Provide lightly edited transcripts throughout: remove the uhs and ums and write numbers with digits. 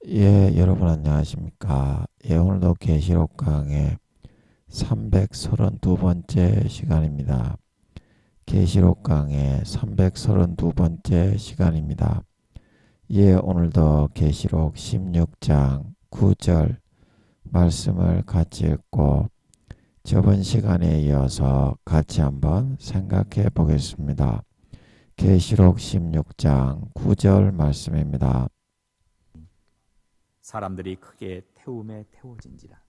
예, 여러분 안녕하십니까? 예, 오늘도 계시록 강의 332번째 시간입니다. 계시록 강의 332번째 시간입니다. 예, 오늘도 계시록 16장 9절 말씀을 같이 읽고 저번 시간에 이어서 같이 한번 생각해 보겠습니다. 계시록 16장 9절 말씀입니다. 사람들이 크게 태움에 태워진지라.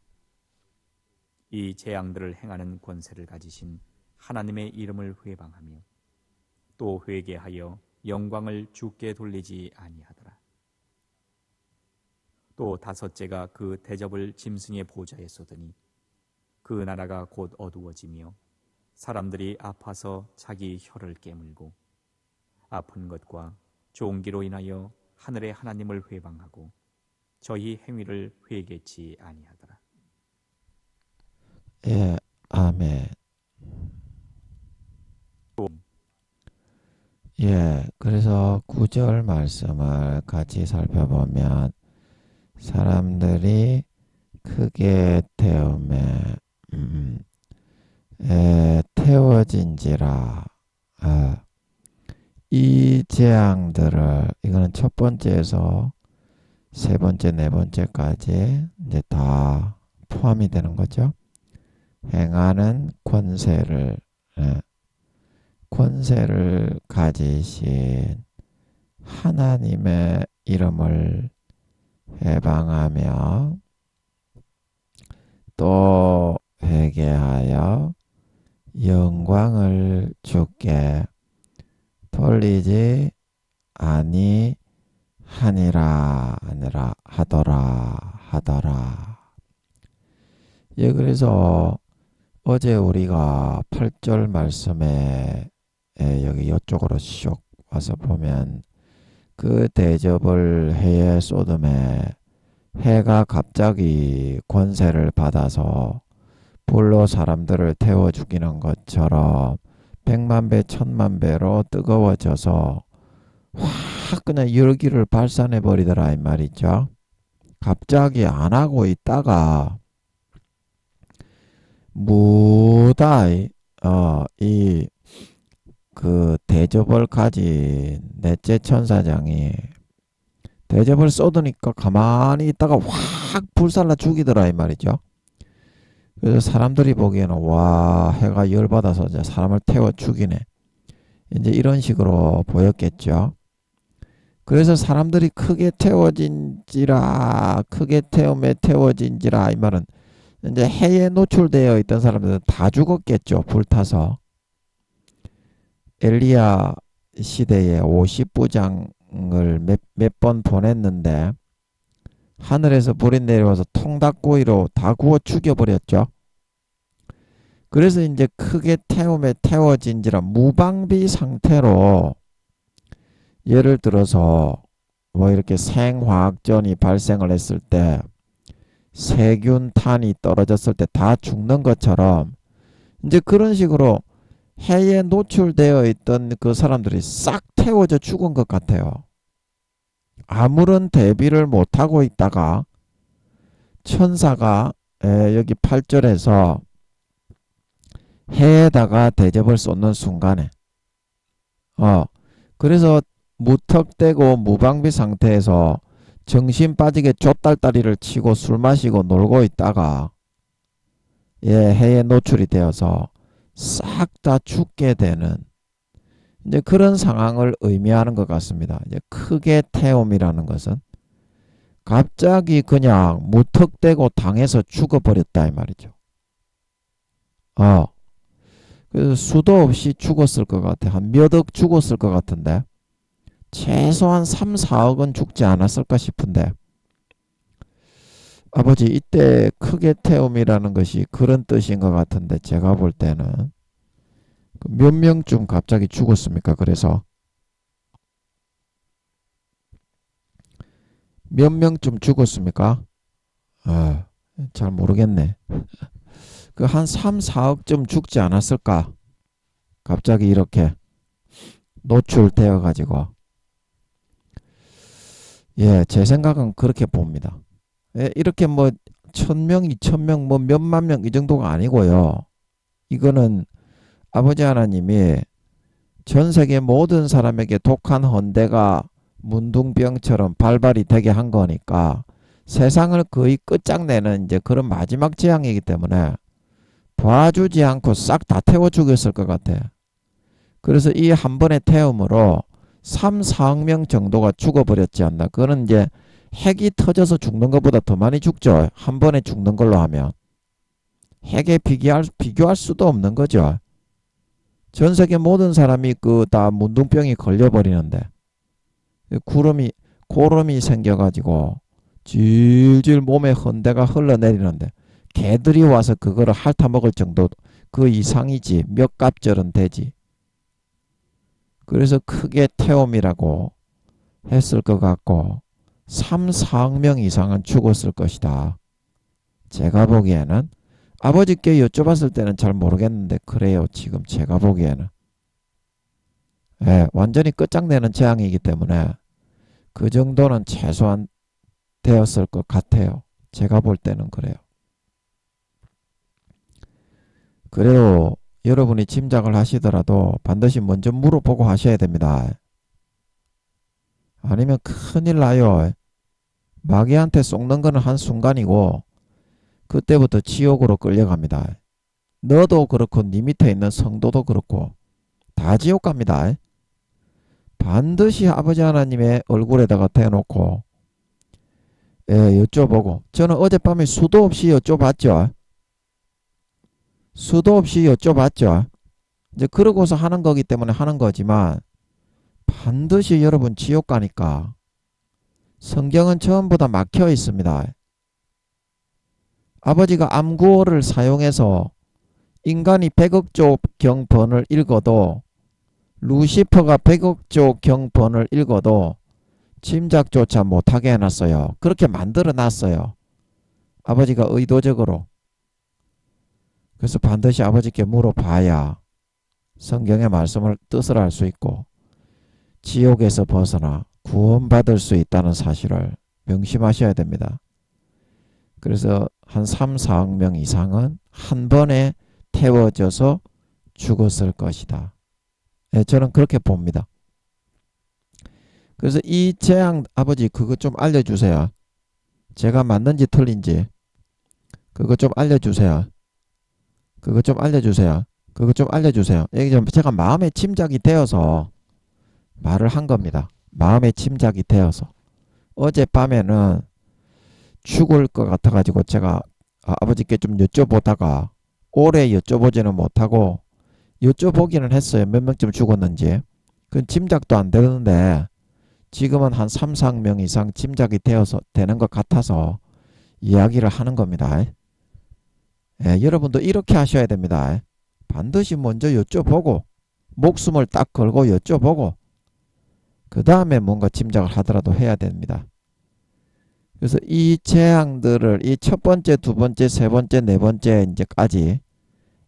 이 재앙들을 행하는 권세를 가지신 하나님의 이름을 회방하며 또 회개하여 영광을 주께 돌리지 아니하더라. 또 다섯째가 그 대접을 짐승의 보좌에 쏟으니 그 나라가 곧 어두워지며 사람들이 아파서 자기 혀를 깨물고 아픈 것과 종기로 인하여 하늘의 하나님을 회방하고 저희 행위를 회개치 아니하더라. 예, 아멘. 예, 그래서 9절 말씀을 같이 살펴보면 사람들이 크게 태움에 태워진지라. 이 재앙들을 이거는 첫 번째에서 세 번째, 네 번째까지 이제 다 포함이 되는 거죠. 행하는 권세를 가지신 하나님의 이름을 해방하며 또 회개하여 영광을 주께 돌리지 하더라. 예, 그래서 어제 우리가 8절 말씀에 여기 이쪽으로 슉 와서 보면 그 대접을 해에 쏟음에 해가 갑자기 권세를 받아서 불로 사람들을 태워 죽이는 것처럼 100만 배, 1000만 배로 뜨거워져서 확 그냥 열기를 발산해 버리더라 이 말이죠. 갑자기 안 하고 있다가 무다이 이 그 대접을 가진 넷째 천사장이 대접을 쏟으니까 가만히 있다가 확 불살라 죽이더라 이 말이죠. 그래서 사람들이 보기에는 와, 해가 열받아서 이제 사람을 태워 죽이네, 이제 이런 식으로 보였겠죠. 그래서 사람들이 크게 태움에 태워진지라 이 말은 이제 해에 노출되어 있던 사람들은 다 죽었겠죠. 불타서. 엘리야 시대에 50부장을 몇 번 보냈는데 하늘에서 불이 내려와서 통닭구이로 다 구워 죽여버렸죠. 그래서 이제 크게 태움에 태워진지라 무방비 상태로, 예를 들어서 뭐 이렇게 생화학전이 발생을 했을 때 세균탄이 떨어졌을 때 다 죽는 것처럼 이제 그런 식으로 해에 노출되어 있던 그 사람들이 싹 태워져 죽은 것 같아요. 아무런 대비를 못하고 있다가 천사가 여기 8절에서 해에다가 대접을 쏟는 순간에 그래서 무턱대고 무방비 상태에서 정신 빠지게 좆딸딸이를 치고 술 마시고 놀고 있다가 해에 노출이 되어서 싹 다 죽게 되는 이제 그런 상황을 의미하는 것 같습니다. 이제 크게 태움이라는 것은 갑자기 그냥 무턱대고 당해서 죽어버렸다 이 말이죠. 그래서 수도 없이 죽었을 것 같아. 한 몇 억 죽었을 것 같은데 최소한 3, 4억은 죽지 않았을까 싶은데, 아버지 이때 크게 태움이라는 것이 그런 뜻인 것 같은데 제가 볼 때는 몇 명쯤 갑자기 죽었습니까? 그래서 몇 명쯤 죽었습니까? 잘 모르겠네. 그 한 3, 4억쯤 죽지 않았을까? 갑자기 이렇게 노출되어 가지고. 예, 제 생각은 그렇게 봅니다. 예, 이렇게 뭐 1000명, 2000명, 뭐 몇만 명 이 정도가 아니고요. 이거는 아버지 하나님이 전 세계 모든 사람에게 독한 헌대가 문둥병처럼 발발이 되게 한 거니까 세상을 거의 끝장내는 이제 그런 마지막 재앙이기 때문에 봐주지 않고 싹 다 태워 죽였을 것 같아. 그래서 이 한 번의 태움으로 3, 4억 명 정도가 죽어버렸지 않나. 그거는 이제 핵이 터져서 죽는 것보다 더 많이 죽죠. 한 번에 죽는 걸로 하면. 핵에 비교할 수도 없는 거죠. 전 세계 모든 사람이 그 다 문둥병이 걸려버리는데 고름이 생겨가지고 질질 몸에 헌대가 흘러내리는데 개들이 와서 그거를 핥아먹을 정도 그 이상이지. 몇 갑절은 되지. 그래서 크게 태움이라고 했을 것 같고 3, 4억 명 이상은 죽었을 것이다. 제가 보기에는 아버지께 여쭤봤을 때는 잘 모르겠는데 그래요. 지금 제가 보기에는. 예, 완전히 끝장내는 재앙이기 때문에 그 정도는 최소한 되었을 것 같아요. 제가 볼 때는 그래요. 그래요. 여러분이 짐작을 하시더라도 반드시 먼저 물어보고 하셔야 됩니다. 아니면 큰일 나요. 마귀한테 속는 거는 한순간이고 그때부터 지옥으로 끌려갑니다. 너도 그렇고 네 밑에 있는 성도도 그렇고 다 지옥 갑니다. 반드시 아버지 하나님의 얼굴에다가 대놓고 여쭤보고 저는 어젯밤에 수도 없이 여쭤봤죠. 수도 없이 여쭤봤죠. 이제 그러고서 하는 거기 때문에 하는 거지만 반드시 여러분 지옥 가니까 성경은 전부 다 막혀 있습니다. 아버지가 암구호를 사용해서 인간이 100억 조 경번을 읽어도 루시퍼가 100억 조 경번을 읽어도 짐작조차 못하게 해놨어요. 그렇게 만들어 놨어요. 아버지가 의도적으로. 그래서 반드시 아버지께 물어봐야 성경의 말씀을 뜻을 알 수 있고 지옥에서 벗어나 구원받을 수 있다는 사실을 명심하셔야 됩니다. 그래서 한 3, 4억 명 이상은 한 번에 태워져서 죽었을 것이다. 네, 저는 그렇게 봅니다. 그래서 이 재앙 아버지 그거 좀 알려주세요. 제가 맞는지 틀린지 그거 좀 알려주세요. 그거 좀 알려주세요. 그거 좀 알려주세요. 이게 좀 제가 마음에 침작이 되어서 말을 한 겁니다. 마음에 침작이 되어서. 어젯밤에는 죽을 것 같아가지고 제가 아버지께 좀 여쭤보다가 오래 여쭤보지는 못하고 여쭤보기는 했어요. 몇 명쯤 죽었는지. 그건 짐작도 안 되는데 지금은 한 3, 4명 이상 짐작이 되는 것 같아서 이야기를 하는 겁니다. 예, 여러분도 이렇게 하셔야 됩니다. 반드시 먼저 여쭤보고 목숨을 딱 걸고 여쭤보고 그 다음에 뭔가 짐작을 하더라도 해야 됩니다. 그래서 이 재앙들을 이 첫 번째, 두 번째, 세 번째, 네 번째 이제까지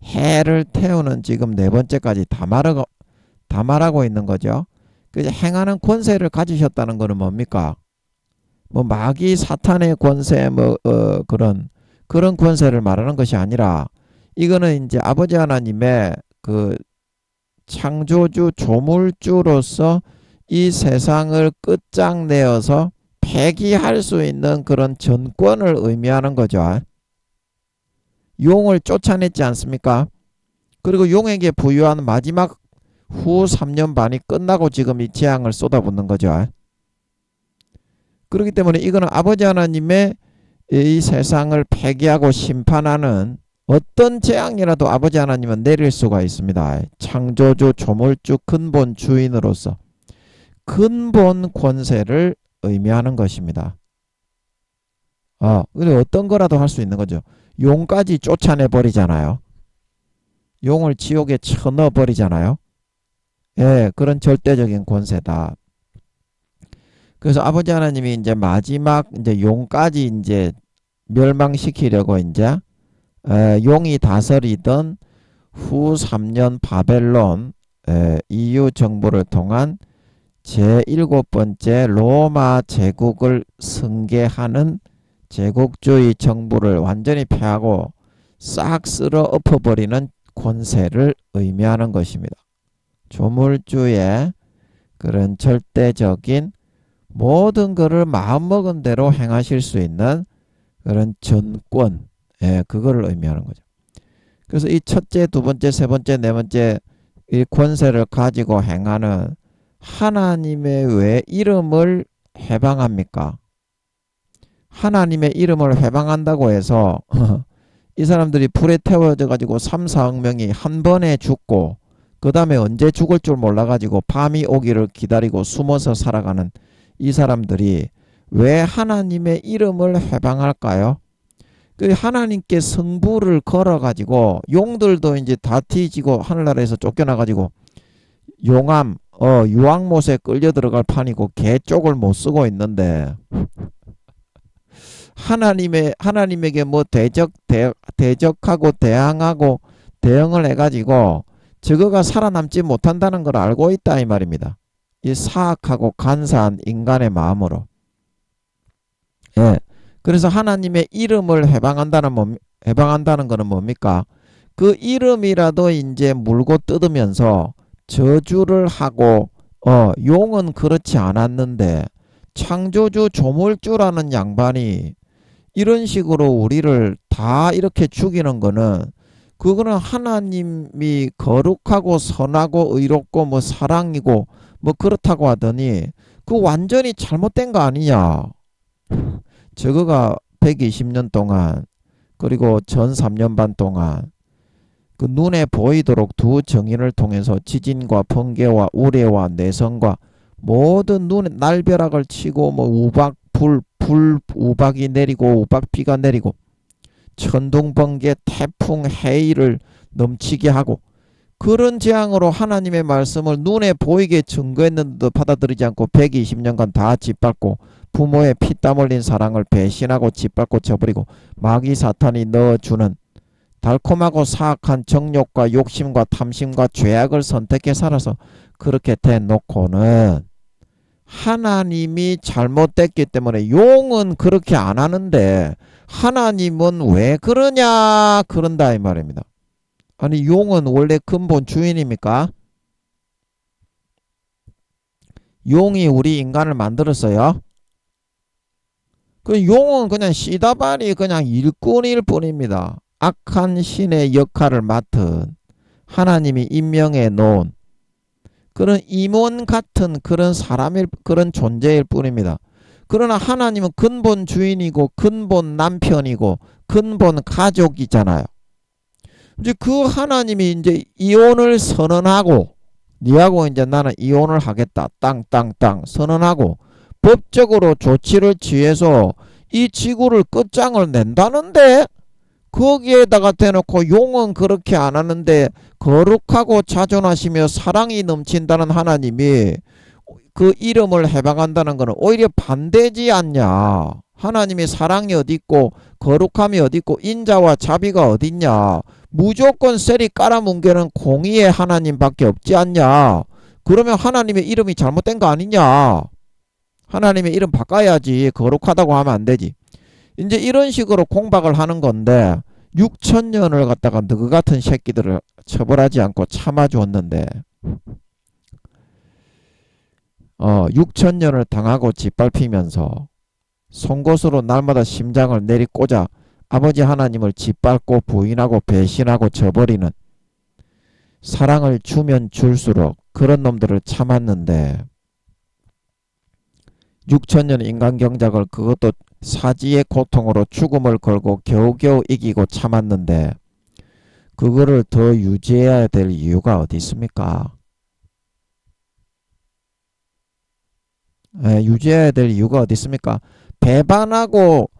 해를 태우는 지금 네 번째까지 다 말하고 있는 거죠. 그래서 행하는 권세를 가지셨다는 것은 뭡니까? 뭐 마귀 사탄의 권세 그런 권세를 말하는 것이 아니라 이거는 이제 아버지 하나님의 그 창조주 조물주로서 이 세상을 끝장내어서 폐기할 수 있는 그런 전권을 의미하는 거죠. 용을 쫓아냈지 않습니까? 그리고 용에게 부여한 마지막 후 3년 반이 끝나고 지금 이 재앙을 쏟아붓는 거죠. 그렇기 때문에 이거는 아버지 하나님의 이 세상을 폐기하고 심판하는 어떤 재앙이라도 아버지 하나님은 내릴 수가 있습니다. 창조주 조물주 근본 주인으로서 근본 권세를 의미하는 것입니다. 근데 어떤 거라도 할 수 있는 거죠. 용까지 쫓아내 버리잖아요. 용을 지옥에 쳐넣어 버리잖아요. 예, 그런 절대적인 권세다. 그래서 아버지 하나님이 이제 마지막 이제 용까지 이제 멸망시키려고 이제 용이 다스리던 후 3년 바벨론 EU 정부를 통한 제7번째 로마 제국을 승계하는 제국주의 정부를 완전히 폐하고 싹 쓸어 엎어버리는 권세를 의미하는 것입니다. 조물주의 그런 절대적인 모든 것을 마음먹은 대로 행하실 수 있는 그런 전권, 그거를 의미하는 거죠. 그래서 이 첫째, 두 번째, 세 번째, 네 번째 이 권세를 가지고 행하는 하나님의 왜 이름을 해방합니까? 하나님의 이름을 해방한다고 해서 이 사람들이 불에 태워져 가지고 3, 4억 명이 한 번에 죽고 그 다음에 언제 죽을 줄 몰라가지고 밤이 오기를 기다리고 숨어서 살아가는 이 사람들이 왜 하나님의 이름을 해방할까요? 그 하나님께 성부를 걸어가지고 용들도 이제 다 뒤지고 하늘나라에서 쫓겨나가지고 용암, 유황못에 끌려 들어갈 판이고 개 쪽을 못 쓰고 있는데 하나님에게 뭐 대적하고 대항하고 대응을 해가지고 저거가 살아남지 못한다는 걸 알고 있다 이 말입니다. 이 사악하고 간사한 인간의 마음으로. 그래서 하나님의 이름을 해방한다는 것은 뭡니까? 그 이름이라도 이제 물고 뜯으면서 저주를 하고 용은 그렇지 않았는데 창조주 조물주라는 양반이 이런 식으로 우리를 다 이렇게 죽이는 거는 그거는 하나님이 거룩하고 선하고 의롭고 뭐 사랑이고 뭐 그렇다고 하더니 그 완전히 잘못된 거 아니냐. 저거가 120년 동안 그리고 전 3년 반 동안 그 눈에 보이도록 두 정인을 통해서 지진과 번개와 우레와 내성과 모든 눈에 날벼락을 치고 뭐 우박이 내리고 우박비가 내리고 천둥 번개 태풍 해일을 넘치게 하고 그런 재앙으로 하나님의 말씀을 눈에 보이게 증거했는데도 받아들이지 않고 120년간 다 짓밟고 부모의 피땀 흘린 사랑을 배신하고 짓밟고 저버리고 마귀 사탄이 넣어주는 달콤하고 사악한 정욕과 욕심과 탐심과 죄악을 선택해 살아서 그렇게 대놓고는 하나님이 잘못됐기 때문에 용은 그렇게 안 하는데 하나님은 왜 그러냐 그런다 이 말입니다. 아니 용은 원래 근본 주인입니까? 용이 우리 인간을 만들었어요? 그 용은 그냥 시다발이 그냥 일꾼일 뿐입니다. 악한 신의 역할을 맡은 하나님이 임명해 놓은 그런 임원 같은 그런 그런 존재일 뿐입니다. 그러나 하나님은 근본 주인이고 근본 남편이고 근본 가족이잖아요. 이제 그 하나님이 이제 이혼을 선언하고 니하고 이제 나는 이혼을 하겠다. 땅 선언하고 법적으로 조치를 취해서 이 지구를 끝장을 낸다는데 거기에다가 대놓고 용은 그렇게 안 하는데 거룩하고 자존하시며 사랑이 넘친다는 하나님이 그 이름을 해방한다는 것은 오히려 반대지 않냐. 하나님이 사랑이 어디 있고 거룩함이 어디 있고 인자와 자비가 어디 있냐. 무조건 셀이 깔아뭉개는 공의의 하나님밖에 없지 않냐. 그러면 하나님의 이름이 잘못된 거 아니냐. 하나님의 이름 바꿔야지. 거룩하다고 하면 안 되지. 이제 이런 식으로 공박을 하는 건데 6,000년을 갖다가 너그 같은 새끼들을 처벌하지 않고 참아주었는데 6,000년을 당하고 짓밟히면서 송곳으로 날마다 심장을 내리꽂아 아버지 하나님을 짓밟고 부인하고 배신하고 저버리는 사랑을 주면 줄수록 그런 놈들을 참았는데 6,000년 인간 경작을 그것도 사지의 고통으로 죽음을 걸고 겨우겨우 이기고 참았는데 그거를 더 유지해야 될 이유가 어디 있습니까? 유지해야 될 이유가 어디 있습니까? 배반하고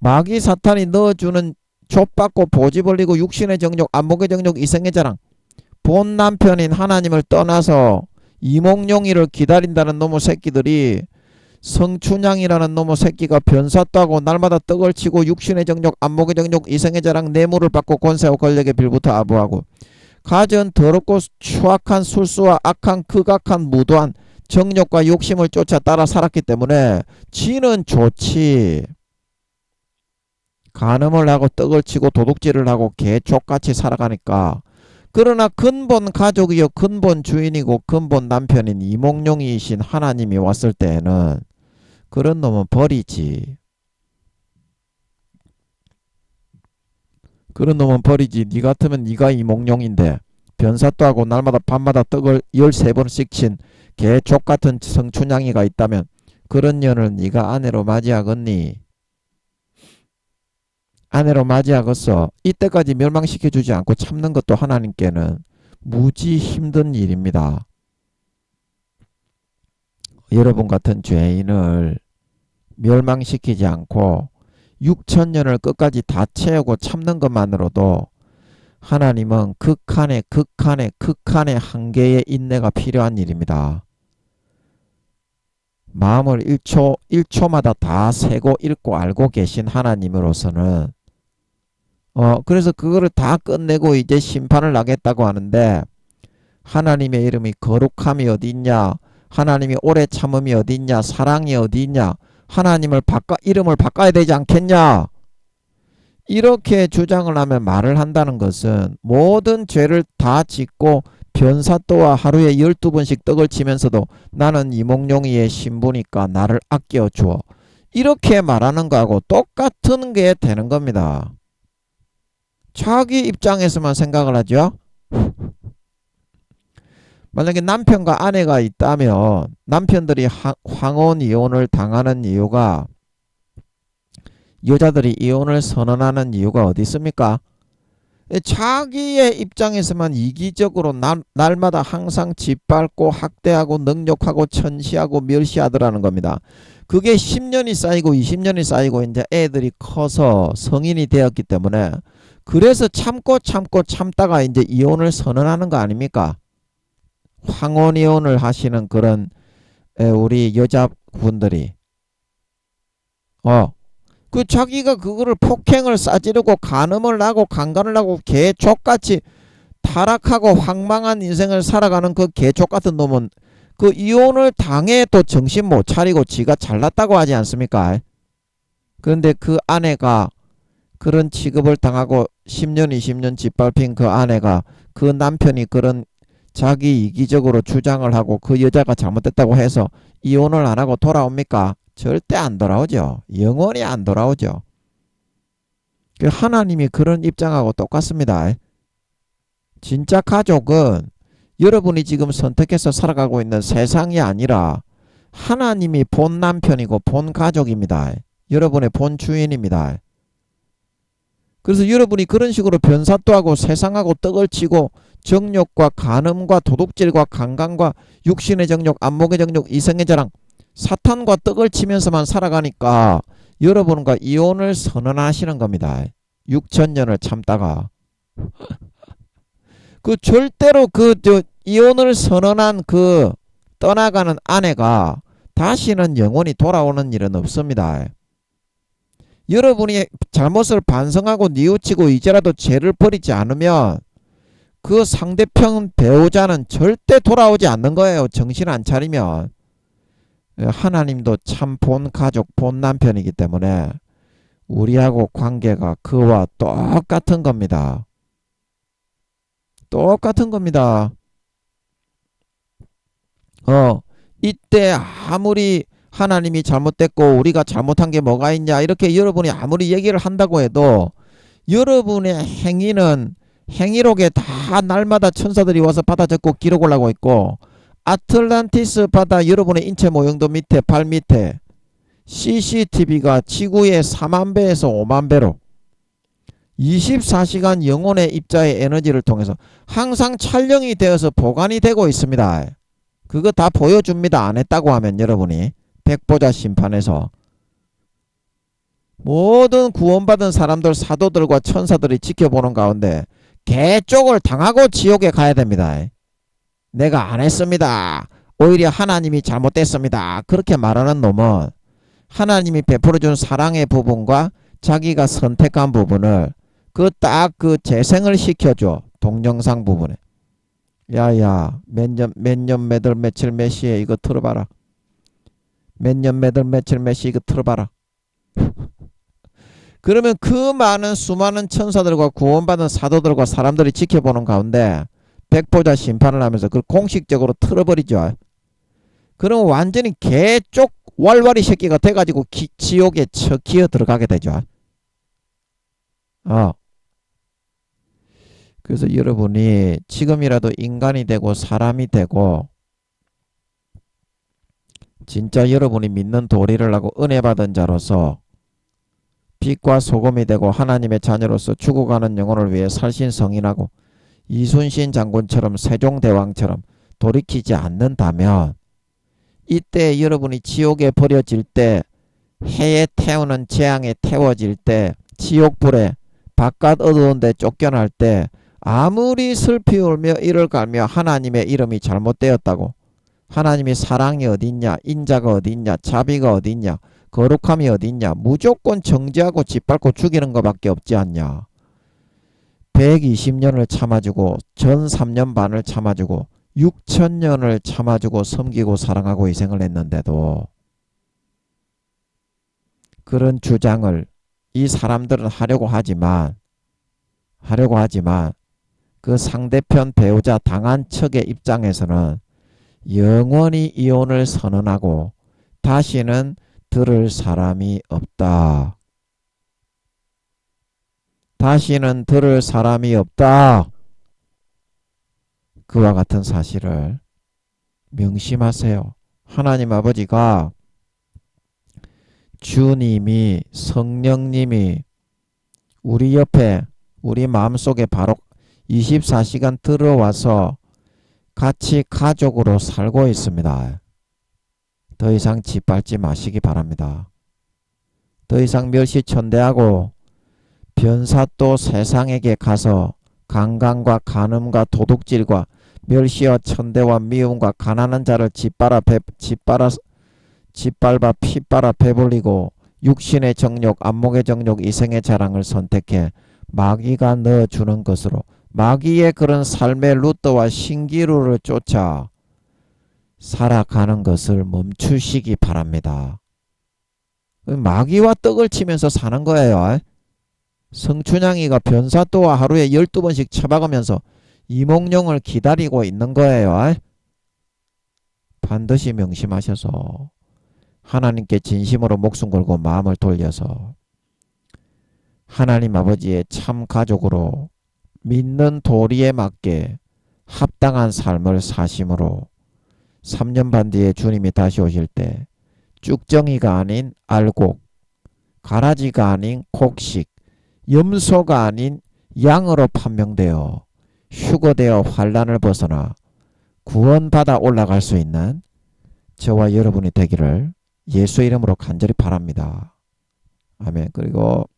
마귀 사탄이 넣어주는 족받고 보지 벌리고 육신의 정욕 안목의 정욕 이생의 자랑 본 남편인 하나님을 떠나서 이몽룡이를 기다린다는 놈의 새끼들이 성춘향이라는 놈의 새끼가 변사 따고 날마다 떡을 치고 육신의 정욕 안목의 정욕 이생의 자랑 뇌물을 받고 권세와 권력에 빌부터 아부하고 가전 더럽고 추악한 술수와 악한 극악한 무도한 정욕과 욕심을 쫓아 따라 살았기 때문에 지는 좋지. 간음을 하고 떡을 치고 도둑질을 하고 개족같이 살아가니까. 그러나 근본 가족이요 근본 주인이고 근본 남편인 이몽룡이신 하나님이 왔을 때에는 그런 놈은 버리지. 그런 놈은 버리지. 니 같으면 니가 이몽룡인데 변사또 하고 날마다 밤마다 떡을 13번씩 친 개족같은 성춘향이가 있다면 그런 년을 니가 아내로 맞이하겠니? 아내로 맞이하겠어. 이때까지 멸망시켜주지 않고 참는 것도 하나님께는 무지 힘든 일입니다. 여러분 같은 죄인을 멸망시키지 않고 6천년을 끝까지 다 채우고 참는 것만으로도 하나님은 극한의 한계의 인내가 필요한 일입니다. 마음을 1초마다 다 세고 읽고 알고 계신 하나님으로서는 그래서 그거를 다 끝내고 이제 심판을 나겠다고 하는데 하나님의 이름이 거룩함이 어디 있냐? 하나님이 오래 참음이 어디 있냐? 사랑이 어디 있냐? 하나님을 이름을 바꿔야 되지 않겠냐? 이렇게 주장을 하면 말을 한다는 것은 모든 죄를 다 짓고 변사또와 하루에 12번씩 떡을 치면서도 나는 이몽룡이의 신부니까 나를 아껴주어. 이렇게 말하는 거하고 똑같은 게 되는 겁니다. 자기 입장에서만 생각을 하죠. 만약에 남편과 아내가 있다면 남편들이 황혼 이혼을 당하는 이유가 여자들이 이혼을 선언하는 이유가 어디 있습니까? 자기의 입장에서만 이기적으로 날마다 항상 짓밟고 학대하고 능욕하고 천시하고 멸시하더라는 겁니다. 그게 10년이 쌓이고 20년이 쌓이고 이제 애들이 커서 성인이 되었기 때문에 그래서 참다가 이제 이혼을 선언하는 거 아닙니까? 황혼 이혼을 하시는 그런 우리 여자분들이 그 자기가 그거를 폭행을 싸지르고 간음을 하고 강간을 하고 개족같이 타락하고 황망한 인생을 살아가는 그 개족같은 놈은 그 이혼을 당해도 정신 못 차리고 지가 잘났다고 하지 않습니까? 그런데 그 아내가 그런 취급을 당하고 10년 20년 짓밟힌 그 아내가 그 남편이 그런 자기 이기적으로 주장을 하고 그 여자가 잘못됐다고 해서 이혼을 안 하고 돌아옵니까? 절대 안 돌아오죠. 영원히 안 돌아오죠. 하나님이 그런 입장하고 똑같습니다. 진짜 가족은 여러분이 지금 선택해서 살아가고 있는 세상이 아니라 하나님이 본 남편이고 본 가족입니다. 여러분의 본 주인입니다. 그래서 여러분이 그런 식으로 변사또하고 세상하고 떡을 치고 정욕과 간음과 도둑질과 강간과 육신의 정욕, 안목의 정욕, 이성의 자랑, 사탄과 떡을 치면서만 살아가니까 여러분과 이혼을 선언하시는 겁니다. 6천년을 참다가 그 절대로 이혼을 선언한 그 떠나가는 아내가 다시는 영원히 돌아오는 일은 없습니다. 여러분이 잘못을 반성하고 뉘우치고 이제라도 죄를 버리지 않으면 그 상대편 배우자는 절대 돌아오지 않는 거예요. 정신 안 차리면. 하나님도 참 본 가족, 본 남편이기 때문에 우리하고 관계가 그와 똑같은 겁니다. 똑같은 겁니다. 이때 아무리 하나님이 잘못됐고 우리가 잘못한 게 뭐가 있냐 이렇게 여러분이 아무리 얘기를 한다고 해도 여러분의 행위록에 다 날마다 천사들이 와서 받아 적고 기록을 하고 있고 아틀란티스 바다 여러분의 인체 모형도 밑에 발 밑에 CCTV가 지구의 4만 배에서 5만 배로 24시간 영혼의 입자의 에너지를 통해서 항상 촬영이 되어서 보관이 되고 있습니다. 그거 다 보여줍니다. 안 했다고 하면 여러분이 백보자 심판에서 모든 구원받은 사람들 사도들과 천사들이 지켜보는 가운데 개쪽을 당하고 지옥에 가야 됩니다. 내가 안 했습니다. 오히려 하나님이 잘못됐습니다. 그렇게 말하는 놈은 하나님이 베풀어준 사랑의 부분과 자기가 선택한 부분을 그 재생을 시켜줘. 동영상 부분에. 야야, 몇 년 몇월 며칠 몇 시에 이거 틀어봐라. 몇 년 몇월 며칠 몇 시 이거 틀어봐라. 그러면 그 많은 수많은 천사들과 구원받은 사도들과 사람들이 지켜보는 가운데 백보자 심판을 하면서 그걸 공식적으로 틀어버리죠. 그러면 완전히 개쪽 왈왈이 새끼가 돼가지고 지옥에 기어 들어가게 되죠. 그래서 여러분이 지금이라도 인간이 되고 사람이 되고 진짜 여러분이 믿는 도리를 하고 은혜 받은 자로서 빛과 소금이 되고 하나님의 자녀로서 죽어가는 영혼을 위해 살신성인하고 이순신 장군처럼 세종대왕처럼 돌이키지 않는다면 이때 여러분이 지옥에 버려질 때 해에 태우는 재앙에 태워질 때 지옥불에 바깥 어두운 데 쫓겨날 때 아무리 슬피 울며 이를 갈며 하나님의 이름이 잘못되었다고 하나님이 사랑이 어딨냐 인자가 어딨냐 자비가 어딨냐 거룩함이 어딨냐 무조건 정죄하고 짓밟고 죽이는 것밖에 없지 않냐. 120년을 참아주고 전 3년 반을 참아주고 6천년을 참아주고 섬기고 사랑하고 희생을 했는데도 그런 주장을 이 사람들은 하려고 하지만 그 상대편 배우자 당한 척의 입장에서는 영원히 이혼을 선언하고 다시는 들을 사람이 없다. 다시는 들을 사람이 없다. 그와 같은 사실을 명심하세요. 하나님 아버지가 주님이 성령님이 우리 옆에 우리 마음속에 바로 24시간 들어와서 같이 가족으로 살고 있습니다. 더 이상 짓밟지 마시기 바랍니다. 더 이상 멸시천대하고 변사또 세상에게 가서 강간과 간음과 도둑질과 멸시와 천대와 미움과 가난한 자를 짓밟아 핏바라 배불리고 육신의 정욕, 안목의 정욕, 이생의 자랑을 선택해 마귀가 넣어주는 것으로 마귀의 그런 삶의 루트와 신기루를 쫓아 살아가는 것을 멈추시기 바랍니다. 마귀와 떡을 치면서 사는 거예요. 성춘향이가 변사또와 하루에 12번씩 쳐박으면서 이몽룡을 기다리고 있는 거예요. 반드시 명심하셔서 하나님께 진심으로 목숨 걸고 마음을 돌려서 하나님 아버지의 참 가족으로 믿는 도리에 맞게 합당한 삶을 사심으로 3년 반 뒤에 주님이 다시 오실 때 쭉정이가 아닌 알곡, 가라지가 아닌 곡식, 염소가 아닌 양으로 판명되어 휴거되어 환난을 벗어나 구원받아 올라갈 수 있는 저와 여러분이 되기를 예수 이름으로 간절히 바랍니다. 아멘. 그리고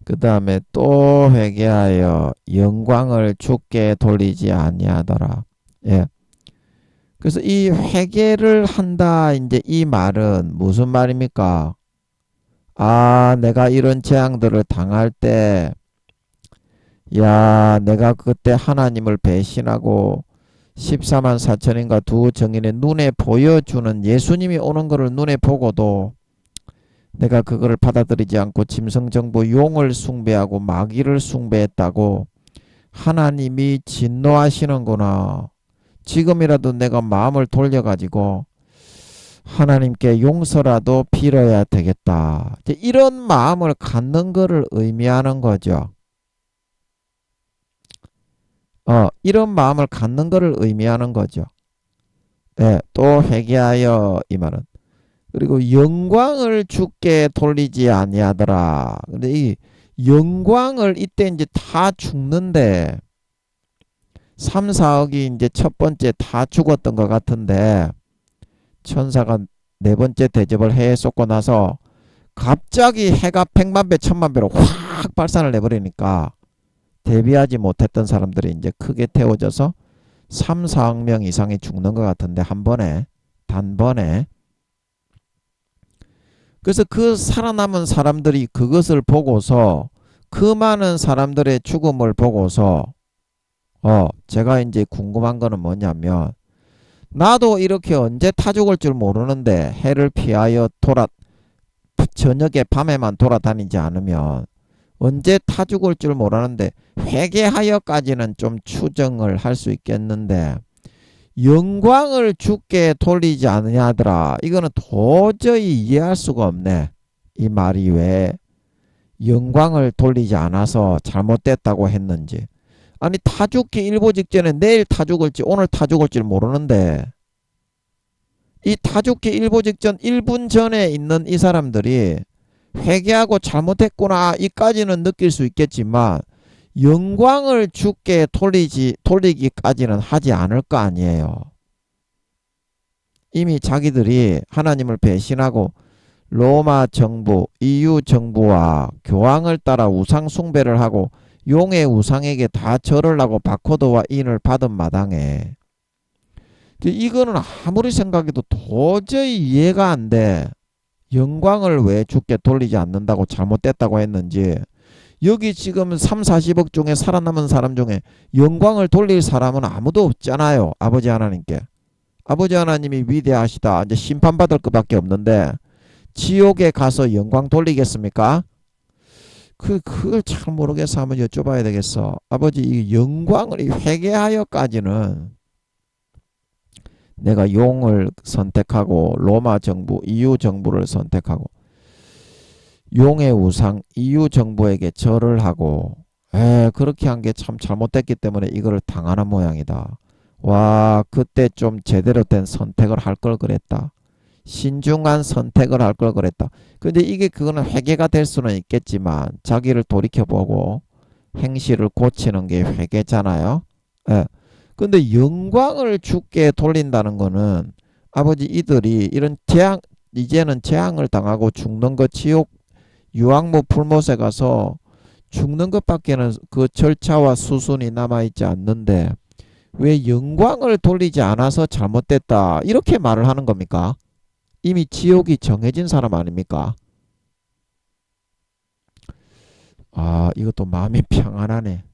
그 다음에 또 회개하여 영광을 주께 돌리지 아니하더라. 예. 그래서 이 회개를 한다 이제 이 말은 무슨 말입니까? 아, 내가 이런 재앙들을 당할 때, 야, 내가 그때 하나님을 배신하고 14만 4천인가 두 정인의 눈에 보여주는 예수님이 오는 것을 눈에 보고도 내가 그거를 받아들이지 않고 짐승정부 용을 숭배하고 마귀를 숭배했다고 하나님이 진노하시는구나. 지금이라도 내가 마음을 돌려가지고 하나님께 용서라도 빌어야 되겠다. 이런 마음을 갖는 것을 의미하는 거죠. 이런 마음을 갖는 것을 의미하는 거죠. 네, 또 회개하여 이 말은 그리고 영광을 주께 돌리지 아니하더라. 근데 이 영광을 이때 이제 다 죽는데 3, 4억이 이제 첫 번째 다 죽었던 것 같은데 천사가 네 번째 대접을 해에 쏟고 나서 갑자기 해가 100만 배, 1000만 배로 확 발산을 내버리니까 대비하지 못했던 사람들이 이제 크게 태워져서 3, 4억 명 이상이 죽는 것 같은데 한 번에 단번에. 그래서 그 살아남은 사람들이 그것을 보고서 그 많은 사람들의 죽음을 보고서 제가 이제 궁금한 거는 뭐냐면, 나도 이렇게 언제 타 죽을 줄 모르는데 해를 피하여 저녁에 밤에만 돌아다니지 않으면 언제 타 죽을 줄 모르는데 회개하여까지는 좀 추정을 할 수 있겠는데 영광을 주께 돌리지 않느냐더라. 이거는 도저히 이해할 수가 없네. 이 말이 왜 영광을 돌리지 않아서 잘못됐다고 했는지. 아니 타 죽기 일보 직전에 내일 타 죽을지 오늘 타 죽을지 모르는데 이 타 죽기 일보 직전 1분 전에 있는 이 사람들이 회개하고 잘못했구나 이까지는 느낄 수 있겠지만 영광을 주께 돌리기까지는 하지 않을 거 아니에요. 이미 자기들이 하나님을 배신하고 로마 정부, EU 정부와 교황을 따라 우상 숭배를 하고 용의 우상에게 다 절을 하고 바코드와 인을 받은 마당에 이거는 아무리 생각해도 도저히 이해가 안 돼. 영광을 왜 주께 돌리지 않는다고 잘못됐다고 했는지. 여기 지금 3, 40억 중에 살아남은 사람 중에 영광을 돌릴 사람은 아무도 없잖아요. 아버지 하나님께. 아버지 하나님이 위대하시다. 이제 심판받을 것밖에 없는데 지옥에 가서 영광 돌리겠습니까? 그걸 잘 모르겠어. 한번 여쭤봐야 되겠어. 아버지 이 영광을 회개하여까지는 내가 용을 선택하고 로마 정부, EU 정부를 선택하고 용의 우상, EU 정부에게 절을 하고 그렇게 한 게 참 잘못됐기 때문에 이거를 당하는 모양이다. 와, 그때 좀 제대로 된 선택을 할 걸 그랬다. 신중한 선택을 할 걸 그랬다. 근데 이게 그거는 회개가 될 수는 있겠지만 자기를 돌이켜보고 행실을 고치는 게 회개잖아요. 예. 근데 영광을 주께 돌린다는 거는 아버지 이들이 이런 이제는 재앙을 당하고 죽는 것 지옥 유황무 풀못에 가서 죽는 것밖에는 그 절차와 수순이 남아있지 않는데 왜 영광을 돌리지 않아서 잘못됐다 이렇게 말을 하는 겁니까? 이미 지옥이 정해진 사람 아닙니까? 이것도 마음이 평안하네.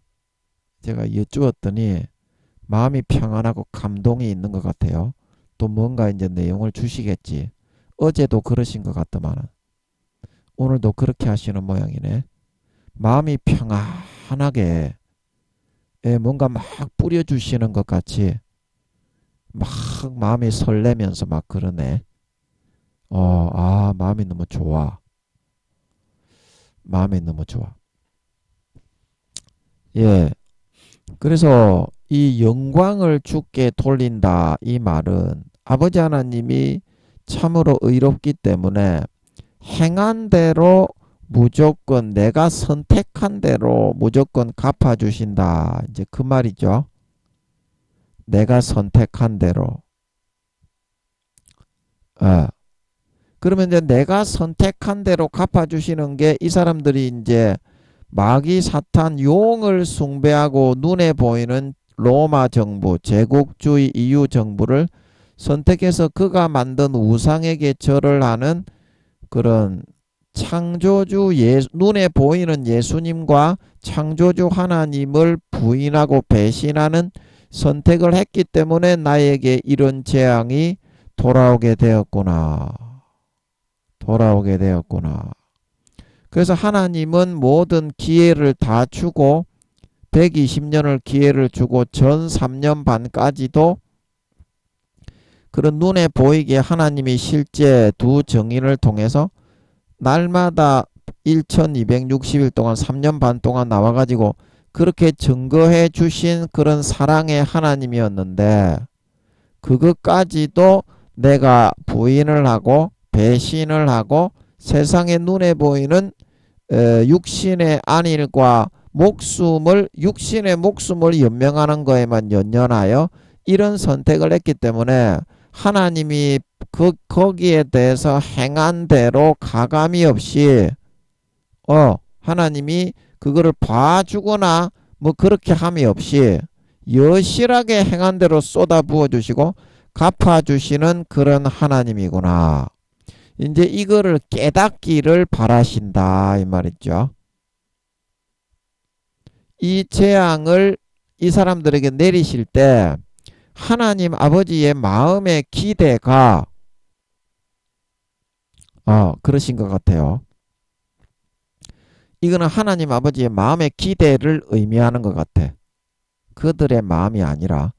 제가 여쭈었더니 마음이 평안하고 감동이 있는 것 같아요. 또 뭔가 이제 내용을 주시겠지. 어제도 그러신 것 같더만은 오늘도 그렇게 하시는 모양이네. 마음이 평안하게 뭔가 막 뿌려주시는 것 같이 막 마음이 설레면서 막 그러네. 마음이 너무 좋아. 마음이 너무 좋아. 예. 그래서 이 영광을 주께 돌린다 이 말은 아버지 하나님이 참으로 의롭기 때문에 행한 대로 무조건 내가 선택한 대로 무조건 갚아주신다. 이제 그 말이죠. 내가 선택한 대로. 그러면 이제 내가 선택한 대로 갚아주시는 게 이 사람들이 이제 마귀 사탄 용을 숭배하고 눈에 보이는 로마 정부, 제국주의 EU 정부를 선택해서 그가 만든 우상에게 절을 하는 그런 창조주 눈에 보이는 예수님과 창조주 하나님을 부인하고 배신하는 선택을 했기 때문에 나에게 이런 재앙이 돌아오게 되었구나. 그래서 하나님은 모든 기회를 다 주고 120년을 기회를 주고 전 3년 반까지도 그런 눈에 보이게 하나님이 실제 두 정인을 통해서 날마다 1260일 동안 3년 반 동안 나와가지고 그렇게 증거해 주신 그런 사랑의 하나님이었는데 그것까지도 내가 부인을 하고 배신을 하고 세상의 눈에 보이는 육신의 안일과 육신의 목숨을 연명하는 거에만 연연하여 이런 선택을 했기 때문에 하나님이 거기에 대해서 행한 대로 가감이 없이 하나님이 그거를 봐주거나 뭐 그렇게 함이 없이 여실하게 행한 대로 쏟아 부어 주시고 갚아 주시는 그런 하나님이구나. 이제 이거를 깨닫기를 바라신다 이 말이죠. 이 재앙을 이 사람들에게 내리실 때 하나님 아버지의 마음의 기대가 그러신 것 같아요. 이거는 하나님 아버지의 마음의 기대를 의미하는 것 같아. 그들의 마음이 아니라.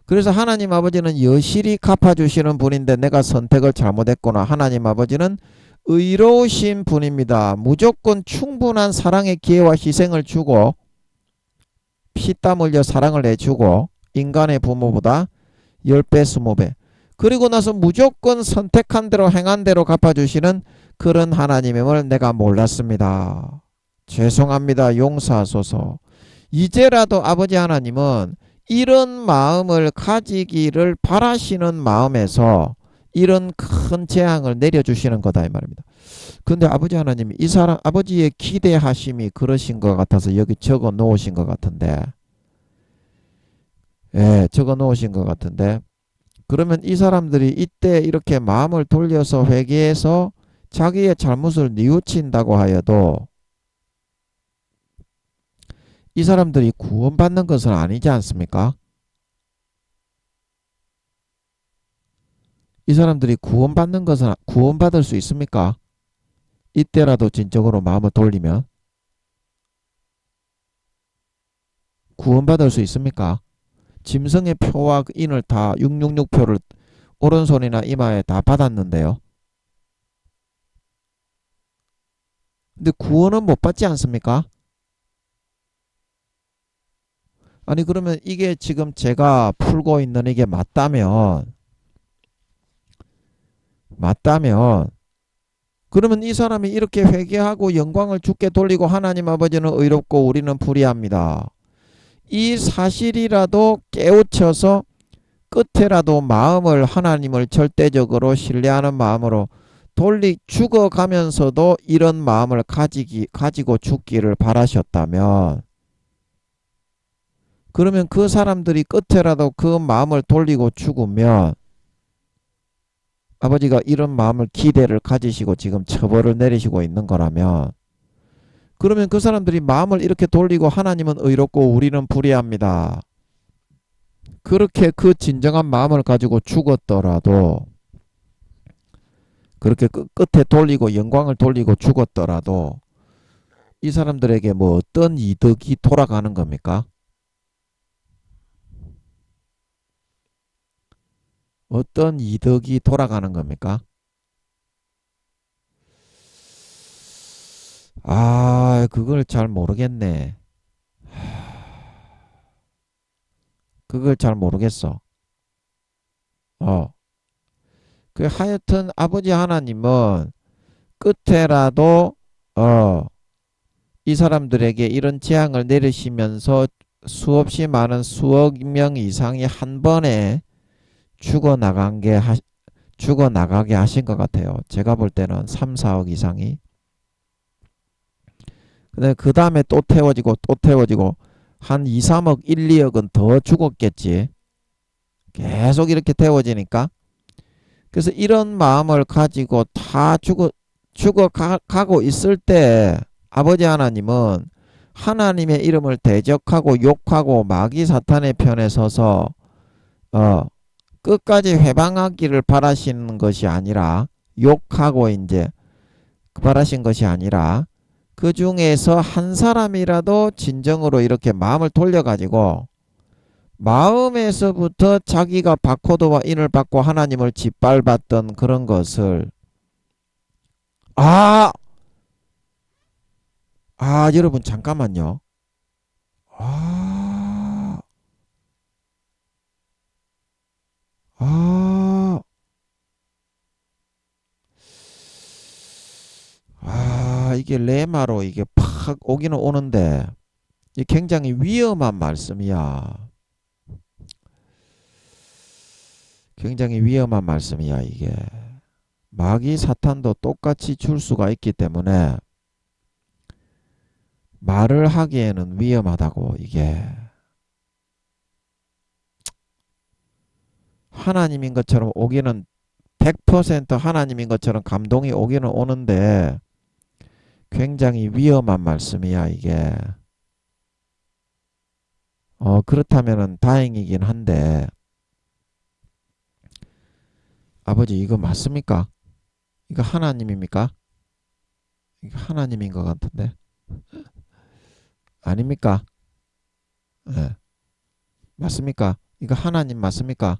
그래서 하나님 아버지는 여실히 갚아주시는 분인데 내가 선택을 잘못했구나. 하나님 아버지는 의로우신 분입니다. 무조건 충분한 사랑의 기회와 희생을 주고 피땀 흘려 사랑을 해주고 인간의 부모보다 10배 20배 그리고 나서 무조건 선택한 대로 행한 대로 갚아주시는 그런 하나님임을 내가 몰랐습니다. 죄송합니다. 용서하소서. 이제라도 아버지 하나님은 이런 마음을 가지기를 바라시는 마음에서 이런 큰 재앙을 내려주시는 거다 이 말입니다. 근데 아버지 하나님이 이 사람 아버지의 기대하심이 그러신 것 같아서 여기 적어 놓으신 것 같은데 적어 놓으신 것 같은데 그러면 이 사람들이 이때 이렇게 마음을 돌려서 회개해서 자기의 잘못을 뉘우친다고 하여도 이 사람들이 구원받는 것은 아니지 않습니까? 이 사람들이 구원받을 수 있습니까? 이때라도 진정으로 마음을 돌리면 구원받을 수 있습니까? 짐승의 표와 인을 다 666표를 오른손이나 이마에 다 받았는데요. 근데 구원은 못 받지 않습니까? 아니 그러면 이게 지금 제가 풀고 있는 이게 맞다면 그러면 이 사람이 이렇게 회개하고 영광을 주께 돌리고 하나님 아버지는 의롭고 우리는 불의합니다. 이 사실이라도 깨우쳐서 끝에라도 마음을 하나님을 절대적으로 신뢰하는 마음으로 죽어가면서도 이런 마음을 가지고 죽기를 바라셨다면 그러면 그 사람들이 끝에라도 그 마음을 돌리고 죽으면 아버지가 이런 마음을 기대를 가지시고 지금 처벌을 내리시고 있는 거라면 그러면 그 사람들이 마음을 이렇게 돌리고 하나님은 의롭고 우리는 불의합니다. 그렇게 그 진정한 마음을 가지고 죽었더라도 그렇게 끝에 돌리고 영광을 돌리고 죽었더라도 이 사람들에게 뭐 어떤 이득이 돌아가는 겁니까? 어떤 이득이 돌아가는 겁니까? 그걸 잘 모르겠네. 그걸 잘 모르겠어. 하여튼 아버지 하나님은 끝에라도 이 사람들에게 이런 재앙을 내리시면서 수없이 많은 수억 명 이상이 한 번에 죽어나가게 하신 것 같아요. 제가 볼 때는 3, 4억 이상이. 근데 그 다음에 또 태워지고 한 2, 3억, 1, 2억은 더 죽었겠지. 계속 이렇게 태워지니까. 그래서 이런 마음을 가지고 다 죽어가고 있을 때 아버지 하나님은 하나님의 이름을 대적하고 욕하고 마귀 사탄의 편에 서서 끝까지 회방하기를 바라시는 것이 아니라 욕하고 이제 바라신 것이 아니라 그 중에서 한 사람이라도 진정으로 이렇게 마음을 돌려가지고 마음에서부터 자기가 바코드와 인을 받고 하나님을 짓밟았던 그런 것을 여러분 잠깐만요. 아, 아, 이게 레마로 이게 팍 오기는 오는데 이게 굉장히 위험한 말씀이야. 굉장히 위험한 말씀이야 이게. 마귀 사탄도 똑같이 줄 수가 있기 때문에 말을 하기에는 위험하다고 이게. 하나님인 것처럼 오기는 100% 하나님인 것처럼 감동이 오기는 오는데 굉장히 위험한 말씀이야 이게. 그렇다면은 다행이긴 한데, 아버지, 이거 맞습니까? 이거 하나님입니까? 이거 하나님인 것 같은데. 아닙니까? 예. 맞습니까? 이거 하나님 맞습니까?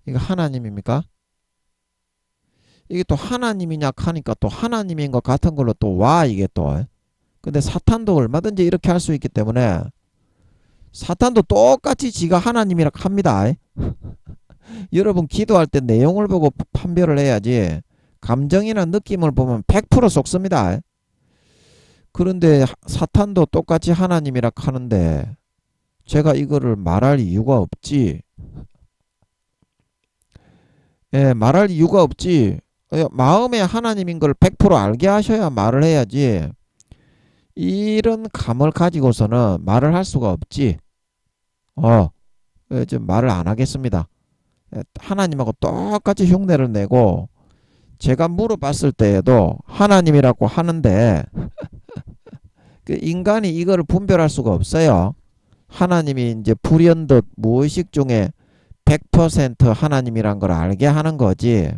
이거 하나님입니까? 이게 또 하나님이냐 하니까 또 하나님인 것 같은 걸로 또 와, 이게 또. 근데 사탄도 얼마든지 이렇게 할 수 있기 때문에 사탄도 똑같이 지가 하나님이라 합니다. 여러분 기도할 때 내용을 보고 판별을 해야지 감정이나 느낌을 보면 100% 속습니다. 그런데 사탄도 똑같이 하나님이라 하는데 제가 이거를 말할 이유가 없지. 예, 말할 이유가 없지. 마음에 하나님인 걸 100% 알게 하셔야 말을 해야지. 이런 감을 가지고서는 말을 할 수가 없지. 좀 말을 안 하겠습니다. 하나님하고 똑같이 흉내를 내고 제가 물어봤을 때에도 하나님이라고 하는데 그 인간이 이거를 분별할 수가 없어요. 하나님이 이제 불현듯 무의식 중에 100% 하나님이란 걸 알게 하는 거지.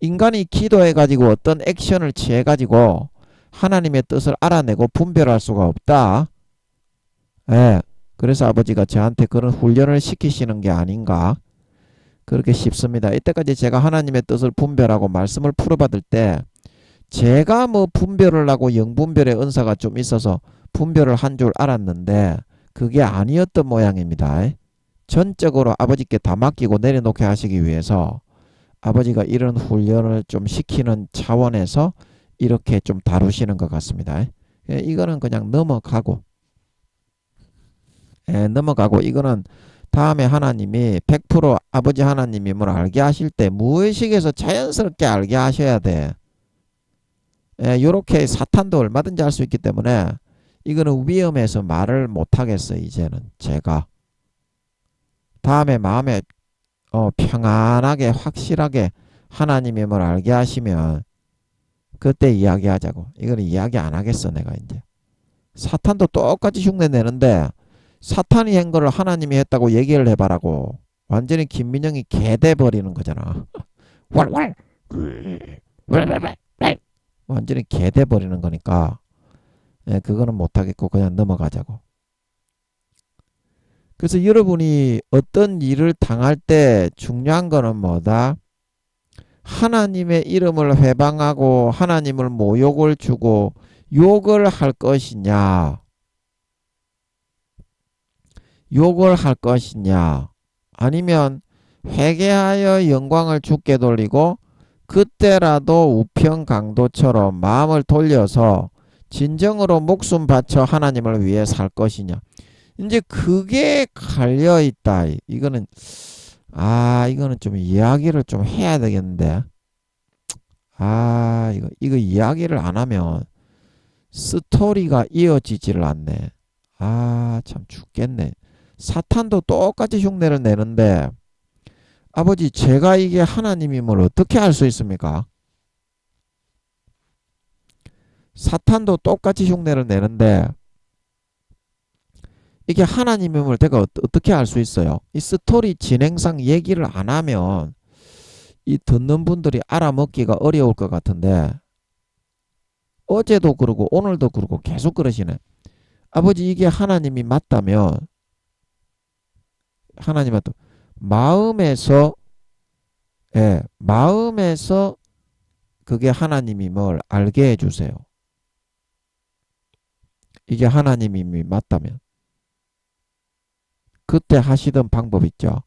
인간이 기도해가지고 어떤 액션을 취해가지고 하나님의 뜻을 알아내고 분별할 수가 없다. 예. 그래서 아버지가 저한테 그런 훈련을 시키시는 게 아닌가. 그렇게 싶습니다. 이때까지 제가 하나님의 뜻을 분별하고 말씀을 풀어받을 때 제가 뭐 분별을 하고 영분별의 은사가 좀 있어서 분별을 한 줄 알았는데 그게 아니었던 모양입니다. 전적으로 아버지께 다 맡기고 내려놓게 하시기 위해서 아버지가 이런 훈련을 좀 시키는 차원에서 이렇게 좀 다루시는 것 같습니다. 이거는 그냥 넘어가고 넘어가고 이거는 다음에 하나님이 100% 아버지 하나님임을 알게 하실 때 무의식에서 자연스럽게 알게 하셔야 돼. 요렇게 사탄도 얼마든지 할 수 있기 때문에 이거는 위험해서 말을 못하겠어요. 이제는 제가 다음에 마음에 평안하게 확실하게 하나님임을 알게 하시면 그때 이야기하자고. 이거는 이야기 안 하겠어 내가 이제. 사탄도 똑같이 흉내 내는데 사탄이 한 거를 하나님이 했다고 얘기를 해봐라고. 완전히 김민영이 개돼 버리는 거잖아. 왈왈 완전히 개돼 버리는 거니까 그거는 못하겠고 그냥 넘어가자고. 그래서 여러분이 어떤 일을 당할 때 중요한 거는 뭐다? 하나님의 이름을 회방하고 하나님을 모욕을 주고 욕을 할 것이냐, 욕을 할 것이냐, 아니면 회개하여 영광을 주께 돌리고 그때라도 우편 강도처럼 마음을 돌려서 진정으로 목숨 바쳐 하나님을 위해 살 것이냐. 이제 그게 갈려 있다. 이거는 좀 이야기를 좀 해야 되겠는데. 이거 이야기를 안 하면 스토리가 이어지지를 않네. 참 죽겠네. 사탄도 똑같이 흉내를 내는데 아버지 제가 이게 하나님임을 어떻게 알 수 있습니까? 사탄도 똑같이 흉내를 내는데 이게 하나님임을 내가 어떻게 알 수 있어요? 이 스토리 진행상 얘기를 안 하면 이 듣는 분들이 알아먹기가 어려울 것 같은데 어제도 그러고 오늘도 그러고 계속 그러시네. 아버지 이게 하나님이 맞다면 하나님한테 마음에서 마음에서 그게 하나님임을 알게 해주세요. 이게 하나님임이 맞다면 그때 하시던 방법 있죠.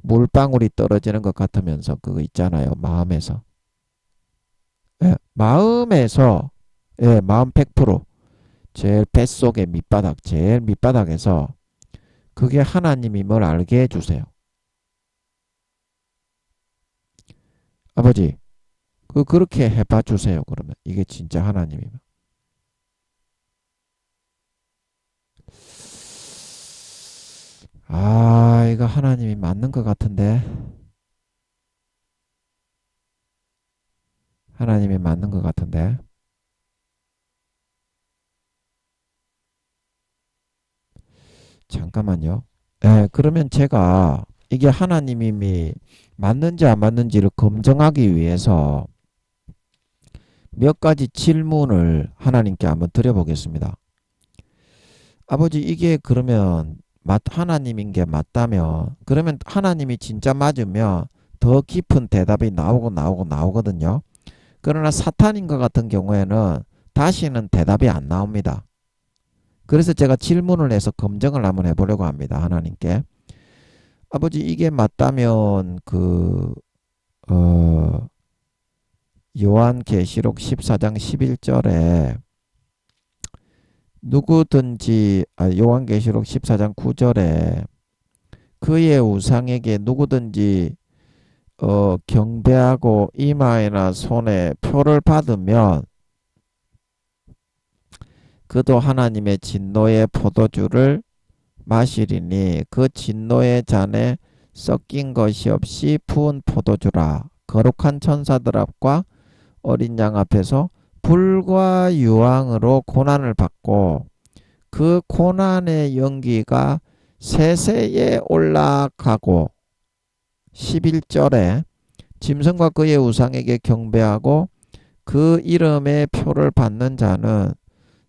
물방울이 떨어지는 것 같으면서 그거 있잖아요. 마음에서 마음에서 마음 100% 제일 뱃속의 밑바닥 제일 밑바닥에서 그게 하나님임을 알게 해주세요. 아버지 그렇게 해봐 주세요. 그러면 이게 진짜 하나님이면 이거 하나님이 맞는 것 같은데 하나님이 맞는 것 같은데 잠깐만요. 그러면 제가 이게 하나님이 맞는지 안 맞는지를 검증하기 위해서 몇 가지 질문을 하나님께 한번 드려보겠습니다. 아버지, 이게 그러면 하나님인 게 맞다면, 그러면 하나님이 진짜 맞으면 더 깊은 대답이 나오거든요. 그러나 사탄인 것 같은 경우에는 다시는 대답이 안 나옵니다. 그래서 제가 질문을 해서 검증을 한번 해보려고 합니다. 하나님께. 아버지, 이게 맞다면 요한계시록 14장 11절에 누구든지 요한계시록 14장 9절에 그의 우상에게 누구든지 경배하고 이마에나 손에 표를 받으면 그도 하나님의 진노의 포도주를 마시리니 그 진노의 잔에 섞인 것이 없이 부은 포도주라. 거룩한 천사들 앞과 어린 양 앞에서 불과 유황으로 고난을 받고 그 고난의 연기가 세세에 올라가고 11절에 짐승과 그의 우상에게 경배하고 그 이름의 표를 받는 자는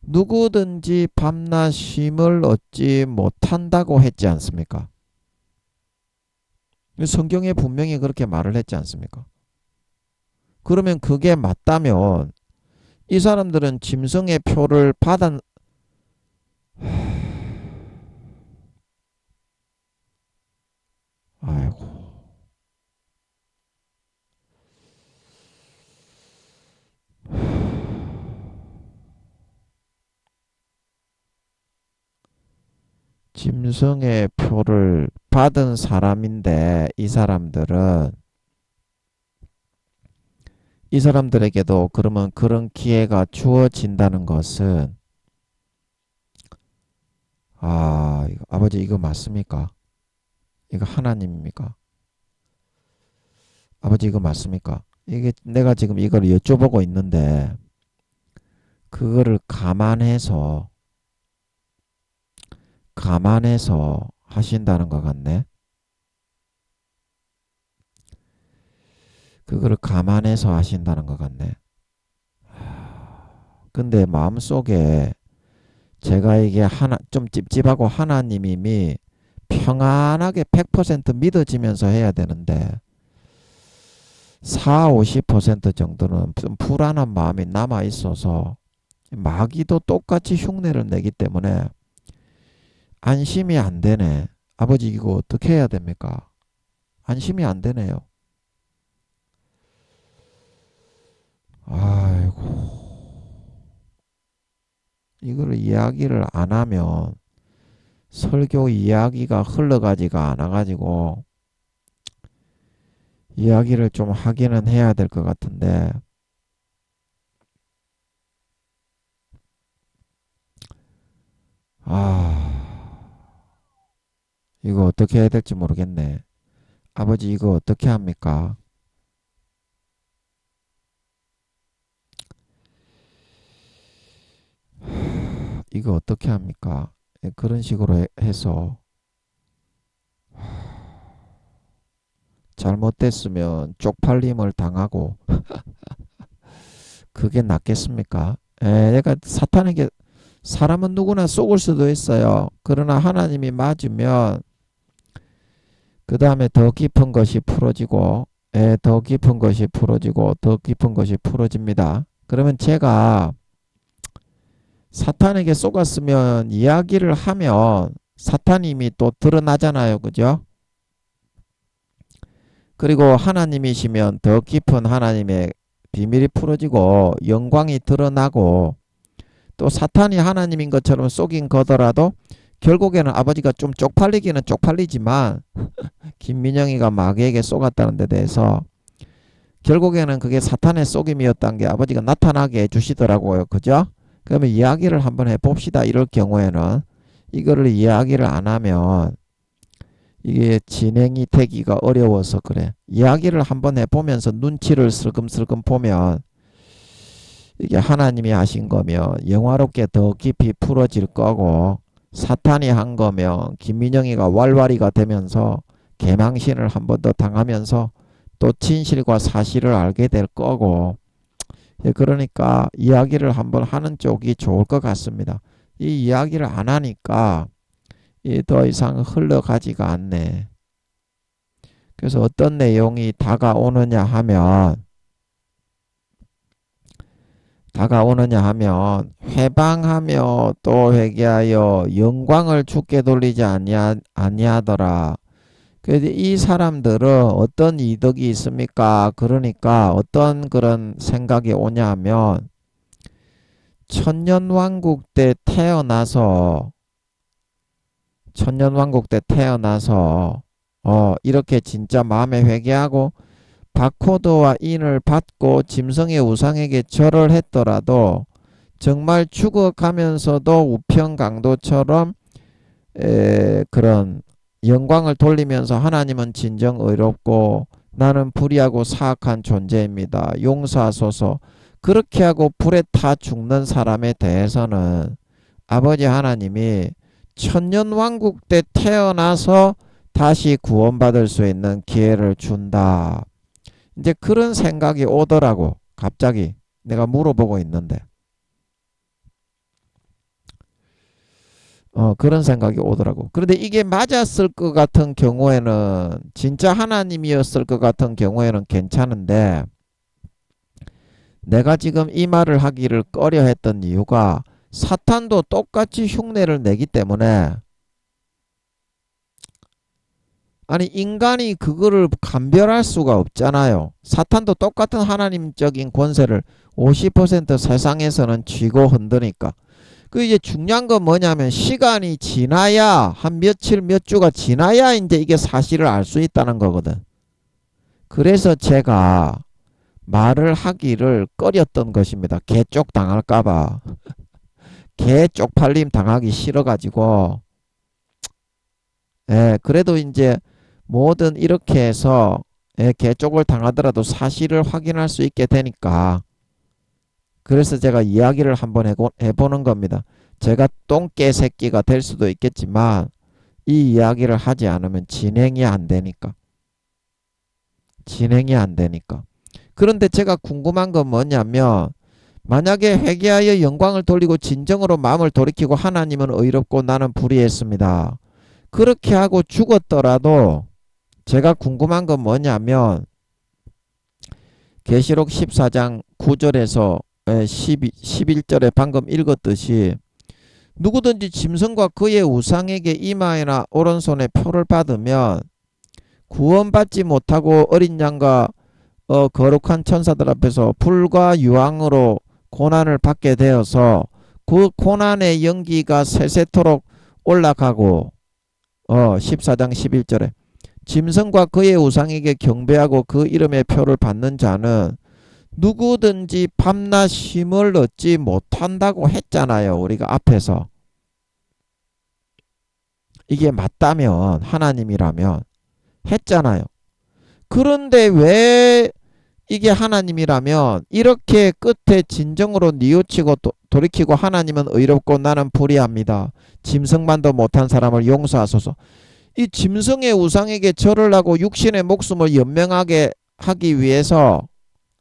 누구든지 밤낮 쉼을 얻지 못한다고 했지 않습니까? 성경에 분명히 그렇게 말을 했지 않습니까? 그러면 그게 맞다면 이 사람들은 짐승의 표를 받은 아이고, 짐승의 표를 받은 사람인데 이 사람들에게도 그러면 그런 기회가 주어진다는 것은 아버지, 이거 맞습니까? 이거 하나님입니까? 아버지, 이거 맞습니까? 이게 내가 지금 이걸 여쭤보고 있는데 그거를 감안해서 하신다는 것 같네. 그거를 감안해서 하신다는 것 같네. 근데 마음속에 제가 이게 좀 찝찝하고 하나님이 평안하게 100% 믿어지면서 해야 되는데 40~50% 정도는 좀 불안한 마음이 남아 있어서 마귀도 똑같이 흉내를 내기 때문에 안심이 안 되네. 아버지, 이거 어떻게 해야 됩니까? 안심이 안 되네요. 아이고, 이거를 이야기를 안 하면 설교 이야기가 흘러가지가 않아가지고 이야기를 좀 하기는 해야 될 것 같은데 이거 어떻게 해야 될지 모르겠네. 아버지, 이거 어떻게 합니까? 이거 어떻게 합니까? 그런 식으로 해서 잘못됐으면 쪽팔림을 당하고 그게 낫겠습니까? 얘가 사탄에게 사람은 누구나 속을 수도 있어요. 그러나 하나님이 맞으면 그 다음에 더 깊은 것이 풀어지고 더 깊은 것이 풀어지고 더 깊은 것이 풀어집니다. 그러면 제가 사탄에게 속았으면 이야기를 하면 사탄임이 또 드러나잖아요. 그죠? 그리고 하나님이시면 더 깊은 하나님의 비밀이 풀어지고 영광이 드러나고 또 사탄이 하나님인 것처럼 속인 거더라도 결국에는 아버지가 좀 쪽팔리기는 쪽팔리지만 김민영이가 마귀에게 속았다는 데 대해서 결국에는 그게 사탄의 속임이었다는 게 아버지가 나타나게 해주시더라고요. 그죠? 그러면 이야기를 한번 해봅시다. 이럴 경우에는 이거를 이야기를 안 하면 이게 진행이 되기가 어려워서 그래. 이야기를 한번 해보면서 눈치를 슬금슬금 보면 이게 하나님이 하신 거면 영화롭게 더 깊이 풀어질 거고 사탄이 한 거면 김민영이가 왈왈이가 되면서 개망신을 한 번 더 당하면서 또 진실과 사실을 알게 될 거고, 예, 그러니까 이야기를 한번 하는 쪽이 좋을 것 같습니다. 이 이야기를 안 하니까 더 이상 흘러가지가 않네. 그래서 어떤 내용이 다가오느냐 하면 회방하며 또 회개하여 영광을 주께 돌리지 아니하더라. 그래서 이 사람들은 어떤 이득이 있습니까? 그러니까 어떤 그런 생각이 오냐 하면 천년왕국 때 태어나서 이렇게 진짜 마음에 회개하고 바코드와 인을 받고 짐승의 우상에게 절을 했더라도 정말 죽어가면서도 우평강도처럼 그런 영광을 돌리면서 하나님은 진정 의롭고 나는 불의하고 사악한 존재입니다. 용서하소서. 그렇게 하고 불에 타 죽는 사람에 대해서는 아버지 하나님이 천년왕국 때 태어나서 다시 구원받을 수 있는 기회를 준다. 이제 그런 생각이 오더라고. 갑자기 내가 물어보고 있는데 그런 생각이 오더라고. 그런데 이게 맞았을 것 같은 경우에는, 진짜 하나님이었을 것 같은 경우에는 괜찮은데, 내가 지금 이 말을 하기를 꺼려 했던 이유가 사탄도 똑같이 흉내를 내기 때문에, 아니 인간이 그거를 감별할 수가 없잖아요. 사탄도 똑같은 하나님적인 권세를 50% 세상에서는 쥐고 흔드니까. 그 이제 중요한 건 뭐냐면 시간이 지나야, 한 며칠 몇 주가 지나야 이제 이게 사실을 알 수 있다는 거거든. 그래서 제가 말을 하기를 꺼렸던 것입니다. 개쪽 당할까봐. 개 쪽팔림 당하기 싫어가지고. 예, 그래도 이제 뭐든 이렇게 해서 개쪽을 당하더라도 사실을 확인할 수 있게 되니까, 그래서 제가 이야기를 한번 해보는 겁니다. 제가 똥개 새끼가 될 수도 있겠지만 이 이야기를 하지 않으면 진행이 안 되니까. 그런데 제가 궁금한 건 뭐냐면, 만약에 회개하여 영광을 돌리고 진정으로 마음을 돌이키고 하나님은 의롭고 나는 불의했습니다. 그렇게 하고 죽었더라도 제가 궁금한 건 뭐냐면, 계시록 14장 9절에서 11절에 방금 읽었듯이 누구든지 짐승과 그의 우상에게 이마에나 오른손에 표를 받으면 구원받지 못하고 어린 양과 거룩한 천사들 앞에서 불과 유황으로 고난을 받게 되어서 그 고난의 연기가 세세토록 올라가고 14장 11절에 짐승과 그의 우상에게 경배하고 그 이름의 표를 받는 자는 누구든지 밤낮 쉼을 얻지 못한다고 했잖아요. 우리가 앞에서. 이게 맞다면, 하나님이라면 했잖아요. 그런데 왜 이게 하나님이라면 이렇게 끝에 진정으로 뉘우치고 돌이키고 하나님은 의롭고 나는 불의합니다. 짐승만도 못한 사람을 용서하소서. 이 짐승의 우상에게 절을 하고 육신의 목숨을 연명하게 하기 위해서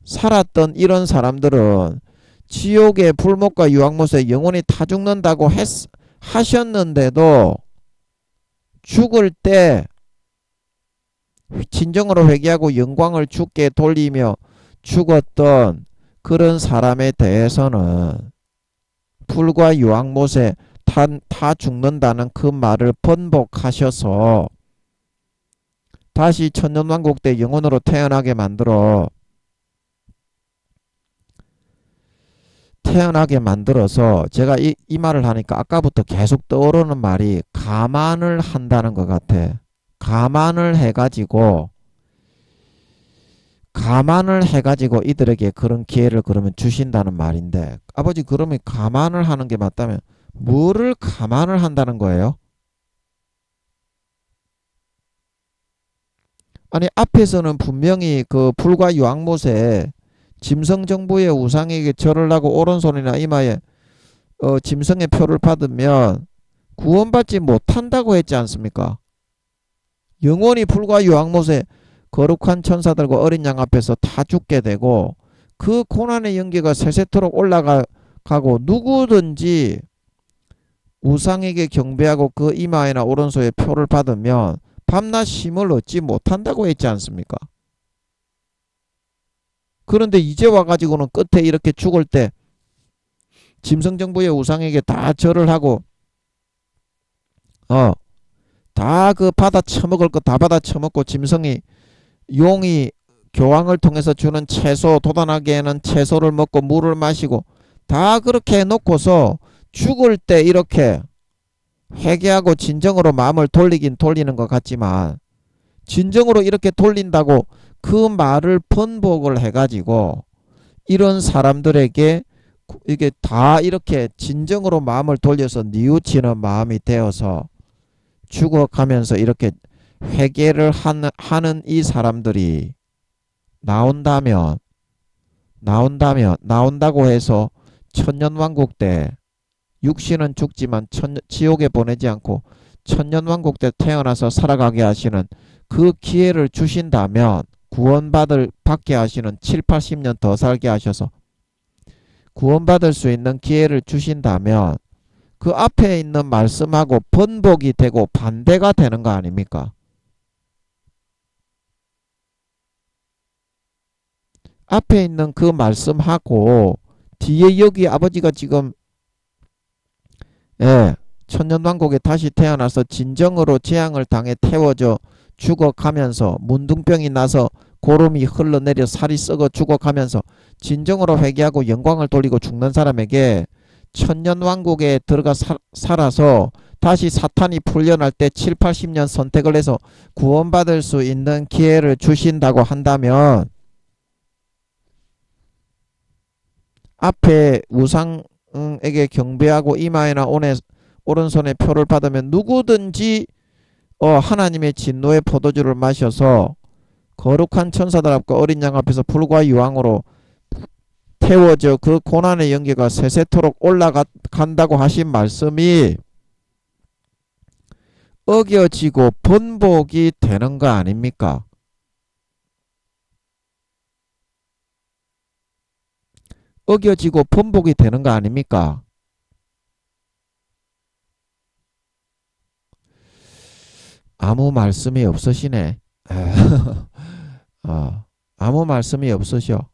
살았던 이런 사람들은 지옥의 불못과 유황못에 영원히 타 죽는다고 하셨는데도 죽을 때 진정으로 회개하고 영광을 주께 돌리며 죽었던 그런 사람에 대해서는 불과 유황못에 타 죽는다는 그 말을 번복하셔서 다시 천년왕국 때 영혼으로 태어나게 만들어서 제가 이 말을 하니까 아까부터 계속 떠오르는 말이 감안을 한다는 것 같아. 감안을 해가지고 이들에게 그런 기회를 그러면 주신다는 말인데, 아버지 그러면 감안을 하는 게 맞다면 뭐를 감안을 한다는 거예요? 아니 앞에서는 분명히 그 불과 유황못에 짐승 정부의 우상에게 절을 하고 오른손이나 이마에 짐승의 표를 받으면 구원받지 못한다고 했지 않습니까? 영원히 불과 유황못에 거룩한 천사들과 어린 양 앞에서 다 죽게 되고 그 고난의 연기가 세세토록 올라가고 누구든지 우상에게 경배하고 그 이마에나 오른손에 표를 받으면 밤낮 쉼을 얻지 못한다고 했지 않습니까? 그런데 이제 와가지고는 끝에 이렇게 죽을 때 짐승정부의 우상에게 다 절을 하고 다 그 받아 처먹을 거 다 받아 처먹고 짐승이 용이 교황을 통해서 주는 채소 도단하게에는 채소를 먹고 물을 마시고 다 그렇게 해놓고서 죽을 때 이렇게 회개하고 진정으로 마음을 돌리긴 돌리는 것 같지만 진정으로 이렇게 돌린다고 그 말을 번복을 해가지고 이런 사람들에게 이게 다 이렇게 진정으로 마음을 돌려서 뉘우치는 마음이 되어서 죽어가면서 이렇게 회개를 하는 이 사람들이 나온다고 해서 천년왕국 때 육신은 죽지만 지옥에 보내지 않고 천년왕국 때 태어나서 살아가게 하시는 그 기회를 주신다면 받게 하시는 7, 80년 더 살게 하셔서 구원받을 수 있는 기회를 주신다면 그 앞에 있는 말씀하고 번복이 되고 반대가 되는 거 아닙니까? 앞에 있는 그 말씀하고 뒤에 여기 아버지가 지금 천년왕국에 다시 태어나서 진정으로 재앙을 당해 태워져 죽어가면서 문둥병이 나서 고름이 흘러내려 살이 썩어 죽어가면서 진정으로 회개하고 영광을 돌리고 죽는 사람에게 천년왕국에 들어가 살아서 다시 사탄이 풀려날 때 7, 80년 선택을 해서 구원받을 수 있는 기회를 주신다고 한다면 앞에 우상에게 경배하고 이마에나 오른손에 표를 받으면 누구든지 하나님의 진노의 포도주를 마셔서 거룩한 천사들 앞과 어린 양 앞에서 불과 유황으로 태워져 그 고난의 연기가 세세토록 올라간다고 하신 말씀이 어겨지고 번복이 되는 거 아닙니까? 어겨지고 번복이 되는 거 아닙니까? 아무 말씀이 없으시네. 아무 말씀이 없으셔.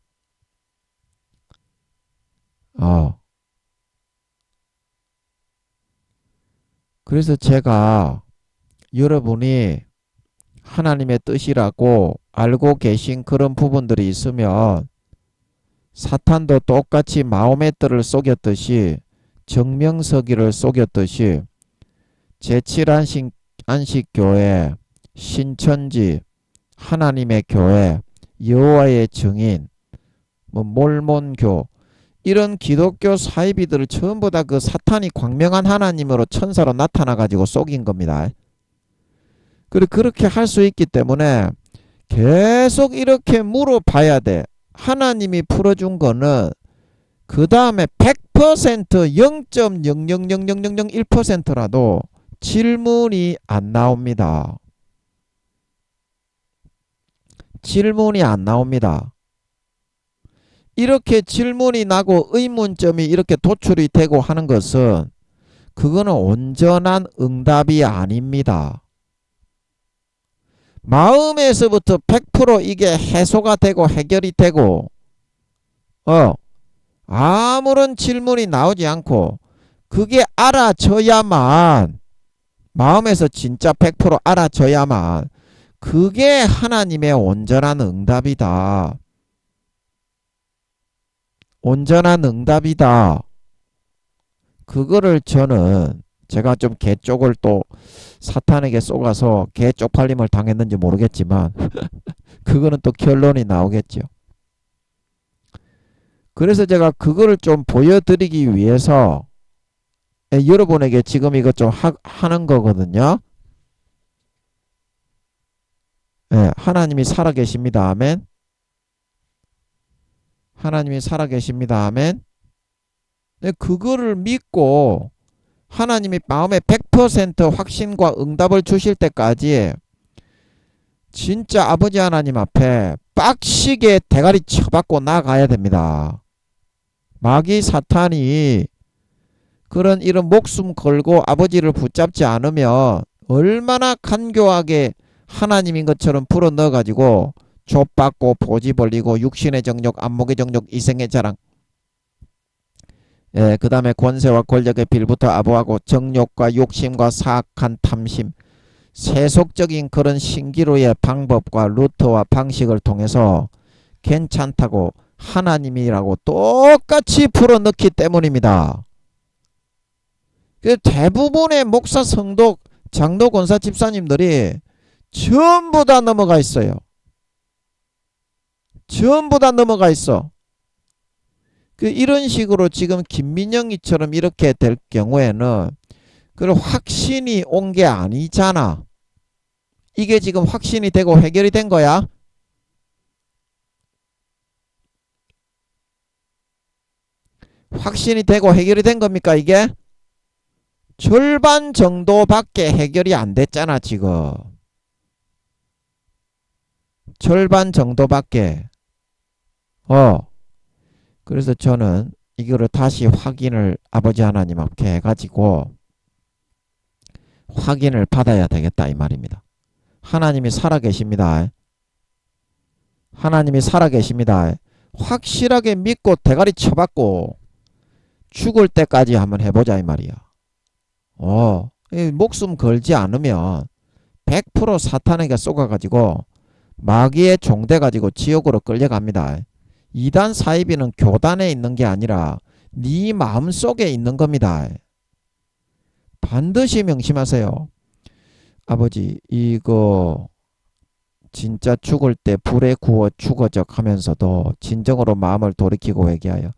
그래서 제가 여러분이 하나님의 뜻이라고 알고 계신 그런 부분들이 있으면 사탄도 똑같이 마음의 뜰을 속였듯이 정명서기를 속였듯이 제7안식교회, 신천지, 하나님의 교회, 여호와의 증인, 몰몬교 이런 기독교 사이비들을 전부 다 그 사탄이 광명한 하나님으로 천사로 나타나 가지고 속인 겁니다. 그리고 그렇게 할 수 있기 때문에 계속 이렇게 물어봐야 돼. 하나님이 풀어준 거는 그 다음에 100% 0.0000001%라도 질문이 안 나옵니다. 질문이 안 나옵니다. 이렇게 질문이 나고 의문점이 이렇게 도출이 되고 하는 것은 그거는 온전한 응답이 아닙니다. 마음에서부터 100% 이게 해소가 되고 해결이 되고 아무런 질문이 나오지 않고 그게 알아져야만 마음에서 진짜 100% 알아져야만 그게 하나님의 온전한 응답이다. 온전한 응답이다. 그거를 저는 제가 좀 개 쪽을 또 사탄에게 쏘가서 개 쪽팔림을 당했는지 모르겠지만 그거는 또 결론이 나오겠죠. 그래서 제가 그거를 좀 보여드리기 위해서 여러분에게 지금 이것 좀 하는 거거든요. 하나님이 살아계십니다. 아멘. 하나님이 살아계십니다. 아멘. 그거를 믿고 하나님이 마음에 100% 확신과 응답을 주실 때까지 진짜 아버지 하나님 앞에 빡시게 대가리 쳐박고 나가야 됩니다. 마귀 사탄이 그런 이런 목숨 걸고 아버지를 붙잡지 않으면 얼마나 간교하게 하나님인 것처럼 불어 넣어가지고 좁받고 보지 벌리고 육신의 정욕, 안목의 정욕, 이생의 자랑, 그 다음에 권세와 권력의 빌부터 아부하고 정욕과 욕심과 사악한 탐심, 세속적인 그런 신기루의 방법과 루트와 방식을 통해서 괜찮다고 하나님이라고 똑같이 풀어넣기 때문입니다. 대부분의 목사, 성도, 장로, 권사, 집사님들이 전부 다 넘어가 있어요. 전부 다 넘어가 있어. 이런 식으로 지금 김민영이처럼 이렇게 될 경우에는 그 확신이 온 게 아니잖아. 이게 지금 확신이 되고 해결이 된 거야? 확신이 되고 해결이 된 겁니까 이게? 절반 정도밖에 해결이 안 됐잖아 지금. 절반 정도밖에. 그래서 저는 이거를 다시 확인을 아버지 하나님 앞에 해가지고 확인을 받아야 되겠다 이 말입니다. 하나님이 살아계십니다. 하나님이 살아계십니다. 확실하게 믿고 대가리 쳐박고 죽을 때까지 한번 해보자 이 말이야. 목숨 걸지 않으면 100% 사탄에게 쏘가가지고 마귀의 종돼가지고 지옥으로 끌려갑니다. 이단 사이비는 교단에 있는 게 아니라 네 마음속에 있는 겁니다. 반드시 명심하세요. 아버지 이거 진짜 죽을 때 불에 구워 죽어적 하면서도 진정으로 마음을 돌이키고 회개하여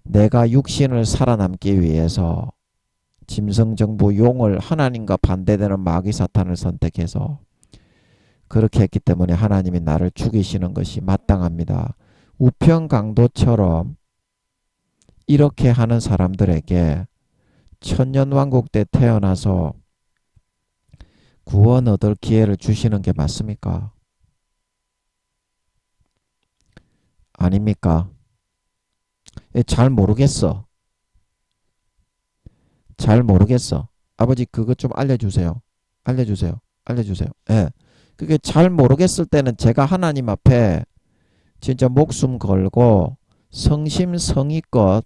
내가 육신을 살아남기 위해서 짐승정부 용을 하나님과 반대되는 마귀 사탄을 선택해서 그렇게 했기 때문에 하나님이 나를 죽이시는 것이 마땅합니다. 우평강도처럼 이렇게 하는 사람들에게 천년왕국 때 태어나서 구원 얻을 기회를 주시는 게 맞습니까? 아닙니까? 잘 모르겠어. 잘 모르겠어. 아버지 그것 좀 알려주세요. 알려주세요. 알려주세요. 그게 잘 모르겠을 때는 제가 하나님 앞에 진짜 목숨 걸고 성심성의껏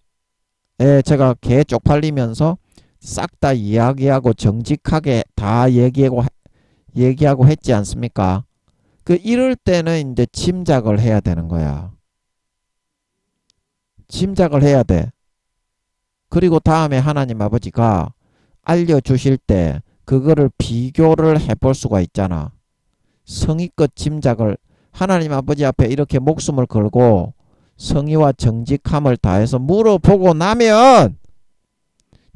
제가 개 쪽팔리면서 싹 다 이야기하고 정직하게 다 얘기하고 했지 않습니까? 이럴 때는 이제 짐작을 해야 되는 거야. 짐작을 해야 돼. 그리고 다음에 하나님 아버지가 알려주실 때 그거를 비교를 해볼 수가 있잖아. 성의껏 짐작을 하나님 아버지 앞에 이렇게 목숨을 걸고 성의와 정직함을 다해서 물어보고 나면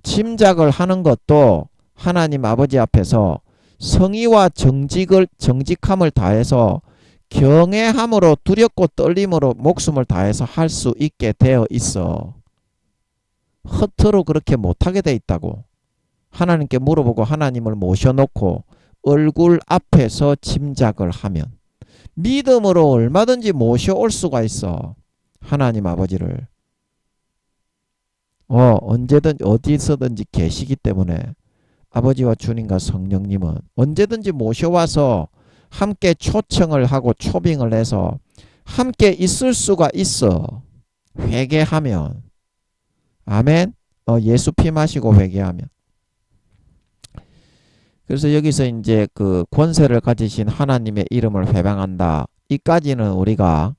짐작을 하는 것도 하나님 아버지 앞에서 성의와 정직함을 다해서 경외함으로 두렵고 떨림으로 목숨을 다해서 할 수 있게 되어 있어. 허투루 그렇게 못하게 돼 있다고. 하나님께 물어보고 하나님을 모셔놓고 얼굴 앞에서 짐작을 하면 믿음으로 얼마든지 모셔올 수가 있어. 하나님 아버지를. 언제든 어디서든지 계시기 때문에 아버지와 주님과 성령님은 언제든지 모셔와서 함께 초청을 하고 초빙을 해서 함께 있을 수가 있어. 회개하면. 아멘. 예수 피 마시고 회개하면. 그래서 여기서 이제 그 권세를 가지신 하나님의 이름을 회방한다. 이까지는 우리가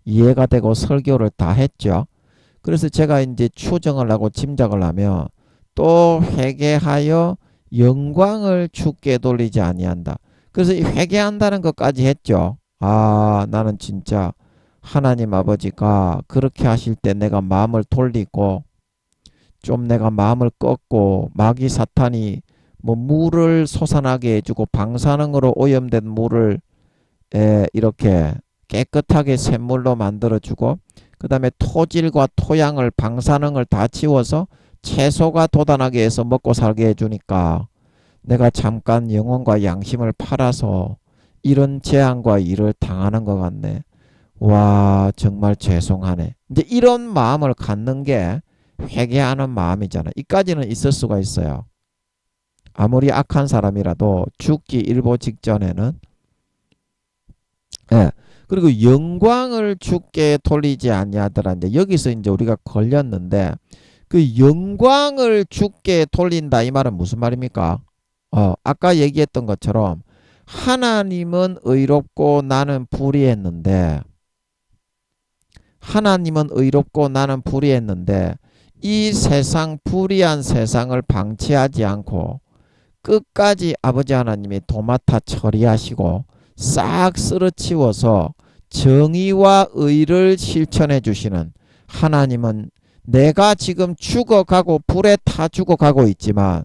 이해가 되고 설교를 다 했죠. 그래서 제가 이제 추정을 하고 짐작을 하면 또 회개하여 영광을 주께 돌리지 아니한다. 그래서 이 회개한다는 것까지 했죠. 나는 진짜 하나님 아버지가 그렇게 하실 때 내가 마음을 돌리고 좀 내가 마음을 꺾고 마귀 사탄이 물을 솟아나게 해주고 방사능으로 오염된 물을 이렇게 깨끗하게 샘물로 만들어주고 그 다음에 토질과 토양을 방사능을 다 치워서 채소가 돋아나게 해서 먹고 살게 해주니까 내가 잠깐 영혼과 양심을 팔아서 이런 재앙과 일을 당하는 것 같네. 와, 정말 죄송하네. 이제 이런 마음을 갖는 게 회개하는 마음이잖아. 이까지는 있을 수가 있어요. 아무리 악한 사람이라도 죽기 일보 직전에는. 예. 그리고 영광을 주께 돌리지 아니하더라. 이제 여기서 이제 우리가 걸렸는데, 그 영광을 주께 돌린다 이 말은 무슨 말입니까? 아까 얘기했던 것처럼 하나님은 의롭고 나는 불의했는데, 하나님은 의롭고 나는 불의했는데 이 세상 불의한 세상을 방치하지 않고 끝까지 아버지 하나님이 도맡아 처리하시고 싹 쓸어치워서 정의와 의를 실천해 주시는 하나님은 내가 지금 죽어가고 불에 타 죽어가고 있지만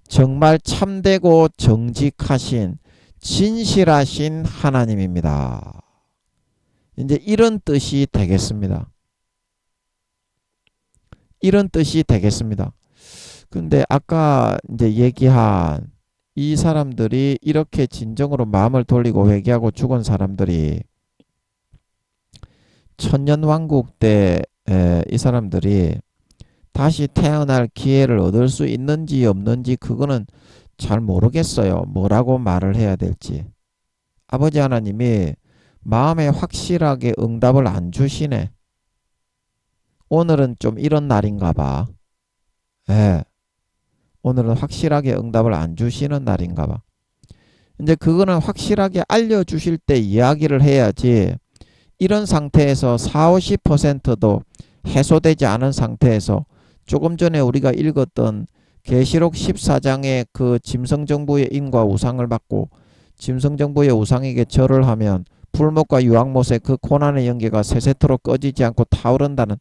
정말 참되고 정직하신 진실하신 하나님입니다. 이제 이런 뜻이 되겠습니다. 이런 뜻이 되겠습니다. 근데 아까 이제 얘기한 이 사람들이 이렇게 진정으로 마음을 돌리고 회개하고 죽은 사람들이 천년왕국 때 이 사람들이 다시 태어날 기회를 얻을 수 있는지 없는지 그거는 잘 모르겠어요. 뭐라고 말을 해야 될지. 아버지 하나님이 마음에 확실하게 응답을 안 주시네. 오늘은 좀 이런 날인가 봐. 예. 오늘은 확실하게 응답을 안 주시는 날인가 봐. 이제 그거는 확실하게 알려주실 때 이야기를 해야지 이런 상태에서 40, 50%도 해소되지 않은 상태에서 조금 전에 우리가 읽었던 계시록 14장의 그 짐승정부의 인과 우상을 받고 짐승정부의 우상에게 절을 하면 불못과 유황못의 그 고난의 연기가 세세토록 꺼지지 않고 타오른다는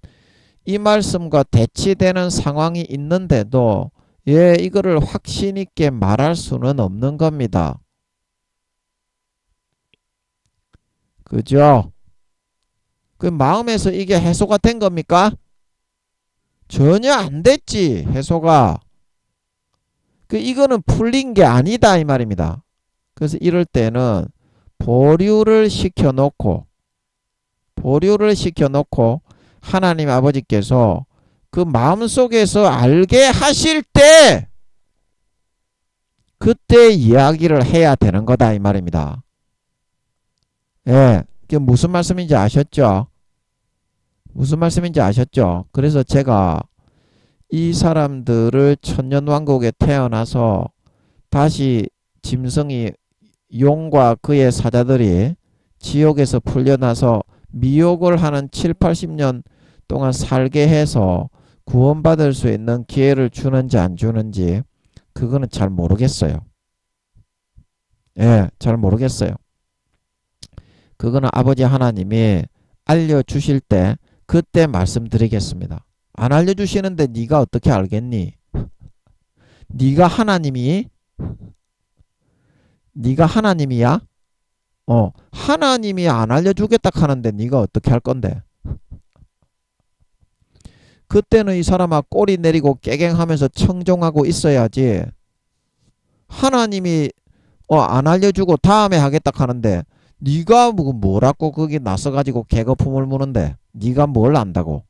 이 말씀과 대치되는 상황이 있는데도 이거를 확신 있게 말할 수는 없는 겁니다. 그죠? 그 마음에서 이게 해소가 된 겁니까? 전혀 안 됐지, 해소가. 이거는 풀린 게 아니다 이 말입니다. 그래서 이럴 때는 보류를 시켜놓고 하나님 아버지께서 그 마음속에서 알게 하실 때 그때 이야기를 해야 되는 거다 이 말입니다. 예, 그게 무슨 말씀인지 아셨죠? 무슨 말씀인지 아셨죠? 그래서 제가 이 사람들을 천년왕국에 태어나서 다시 짐승이 용과 그의 사자들이 지옥에서 풀려나서 미혹을 하는 7, 80년 동안 살게 해서 구원받을 수 있는 기회를 주는지 안 주는지 그거는 잘 모르겠어요. 예, 잘 모르겠어요. 그거는 아버지 하나님이 알려주실 때 그때 말씀드리겠습니다. 안 알려주시는데 네가 어떻게 알겠니? 네가 하나님이야? 하나님이 안 알려주겠다 하는데 네가 어떻게 할 건데? 그때는 이 사람아 꼬리 내리고 깨갱하면서 청종하고 있어야지. 하나님이 안 알려주고 다음에 하겠다 하는데 네가 뭐라고 거기 나서가지고 개거품을 무는데 네가 뭘 안다고.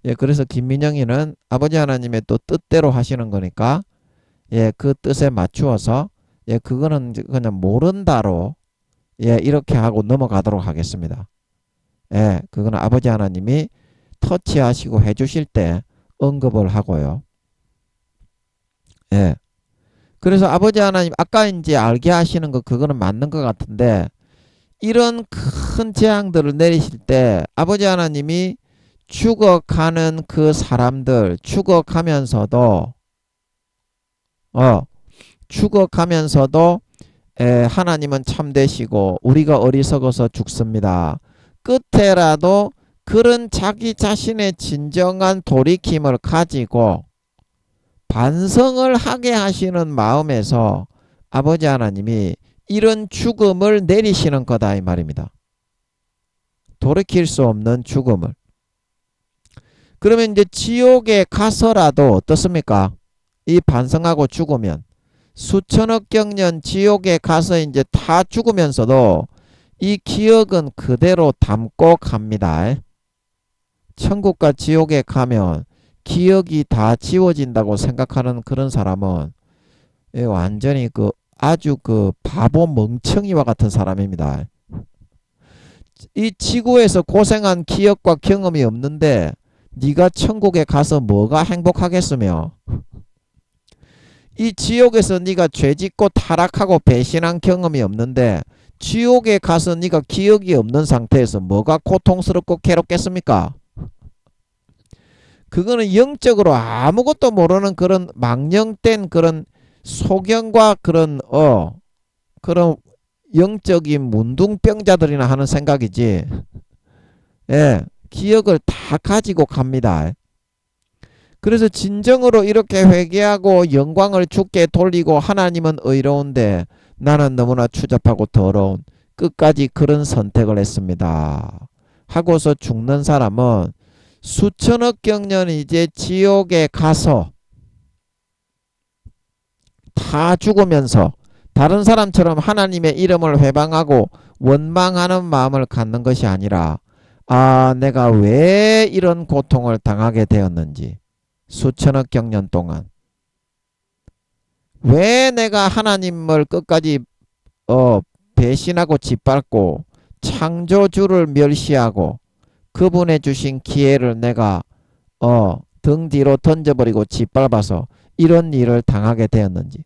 예, 그래서 김민영이는 아버지 하나님의 또 뜻대로 하시는 거니까 그 뜻에 맞추어서 그거는 그냥 모른다로 이렇게 하고 넘어가도록 하겠습니다. 그거는 아버지 하나님이 터치하시고 해주실 때 언급을 하고요. 그래서 아버지 하나님 아까 이제 알게 하시는 거 그거는 맞는 것 같은데 이런 큰 재앙들을 내리실 때 아버지 하나님이 죽어가는 그 사람들 죽어가면서도 하나님은 참되시고 우리가 어리석어서 죽습니다. 끝에라도 그런 자기 자신의 진정한 돌이킴을 가지고 반성을 하게 하시는 마음에서 아버지 하나님이 이런 죽음을 내리시는 거다 이 말입니다. 돌이킬 수 없는 죽음을. 그러면 이제 지옥에 가서라도 어떻습니까? 이 반성하고 죽으면 수천억 경년 지옥에 가서 이제 다 죽으면서도 이 기억은 그대로 담고 갑니다. 천국과 지옥에 가면 기억이 다 지워진다고 생각하는 그런 사람은 완전히 아주 바보 멍청이와 같은 사람입니다. 이 지구에서 고생한 기억과 경험이 없는데 네가 천국에 가서 뭐가 행복하겠으며, 이 지옥에서 네가 죄짓고 타락하고 배신한 경험이 없는데 지옥에 가서 네가 기억이 없는 상태에서 뭐가 고통스럽고 괴롭겠습니까? 그거는 영적으로 아무것도 모르는 그런 망령된 그런 소경과 그런 영적인 문둥병자들이나 하는 생각이지. 예, 기억을 다 가지고 갑니다. 그래서 진정으로 이렇게 회개하고 영광을 주께 돌리고 하나님은 의로운데 나는 너무나 추잡하고 더러운, 끝까지 그런 선택을 했습니다 하고서 죽는 사람은 수천억 경년 이제 지옥에 가서 다 죽으면서 다른 사람처럼 하나님의 이름을 회방하고 원망하는 마음을 갖는 것이 아니라, 내가 왜 이런 고통을 당하게 되었는지, 수천억 경년 동안 왜 내가 하나님을 끝까지 배신하고 짓밟고 창조주를 멸시하고 그분의 주신 기회를 내가 등 뒤로 던져버리고 짓밟아서 이런 일을 당하게 되었는지,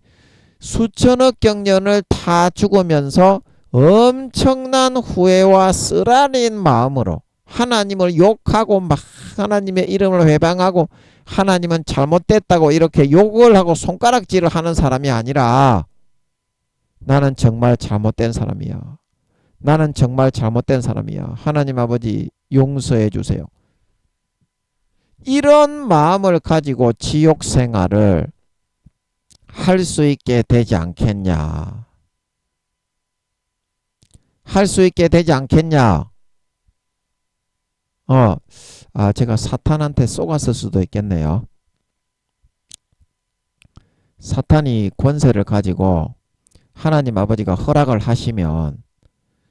수천억 경년을 다 죽으면서 엄청난 후회와 쓰라린 마음으로 하나님을 욕하고 막 하나님의 이름을 회방하고 하나님은 잘못됐다고 이렇게 욕을 하고 손가락질을 하는 사람이 아니라, 나는 정말 잘못된 사람이야, 나는 정말 잘못된 사람이야, 하나님 아버지 용서해 주세요, 이런 마음을 가지고 지옥 생활을 할 수 있게 되지 않겠냐, 할 수 있게 되지 않겠냐. 제가 사탄한테 속았을 수도 있겠네요. 사탄이 권세를 가지고 하나님 아버지가 허락을 하시면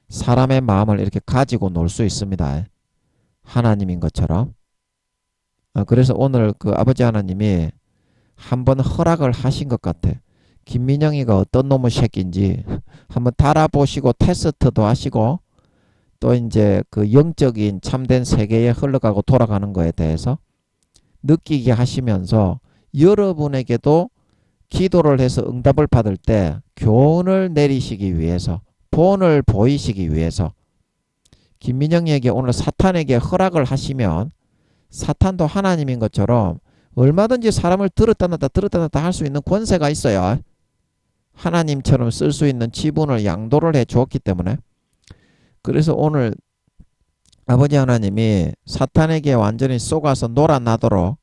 사람의 마음을 이렇게 가지고 놀 수 있습니다. 하나님인 것처럼. 그래서 오늘 그 아버지 하나님이 한번 허락을 하신 것 같아. 김민영이가 어떤 놈의 새끼인지 한번 달아보시고 테스트도 하시고, 또 이제 그 영적인 참된 세계에 흘러가고 돌아가는 거에 대해서 느끼게 하시면서 여러분에게도 기도를 해서 응답을 받을 때 교훈을 내리시기 위해서, 본을 보이시기 위해서 김민영이에게 오늘 사탄에게 허락을 하시면, 사탄도 하나님인 것처럼 얼마든지 사람을 들었다 놨다 할 수 있는 권세가 있어요. 하나님처럼 쓸 수 있는 지분을 양도를 해 주었기 때문에. 그래서 오늘 아버지 하나님이 사탄에게 완전히 쏘가서 놀아나도록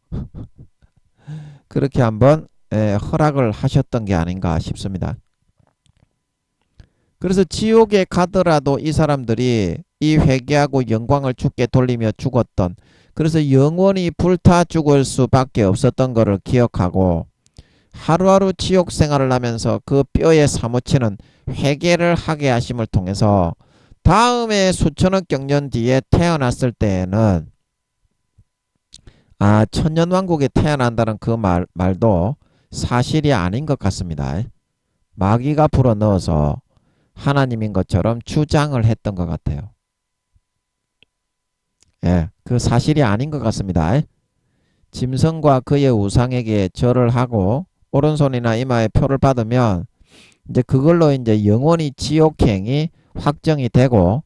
그렇게 한번 허락을 하셨던 게 아닌가 싶습니다. 그래서 지옥에 가더라도 이 사람들이 이 회개하고 영광을 주께 돌리며 죽었던, 그래서 영원히 불타 죽을 수밖에 없었던 것을 기억하고 하루하루 지옥 생활을 하면서 그 뼈에 사무치는 회개를 하게 하심을 통해서 다음에 수천억 경년 뒤에 태어났을 때에는 천년왕국에 태어난다는 그 말도 사실이 아닌 것 같습니다. 마귀가 불어넣어서 하나님인 것처럼 주장을 했던 것 같아요. 그 사실이 아닌 것 같습니다. 짐승과 그의 우상에게 절을 하고 오른손이나 이마에 표를 받으면 이제 그걸로 이제 영원히 지옥행이 확정이 되고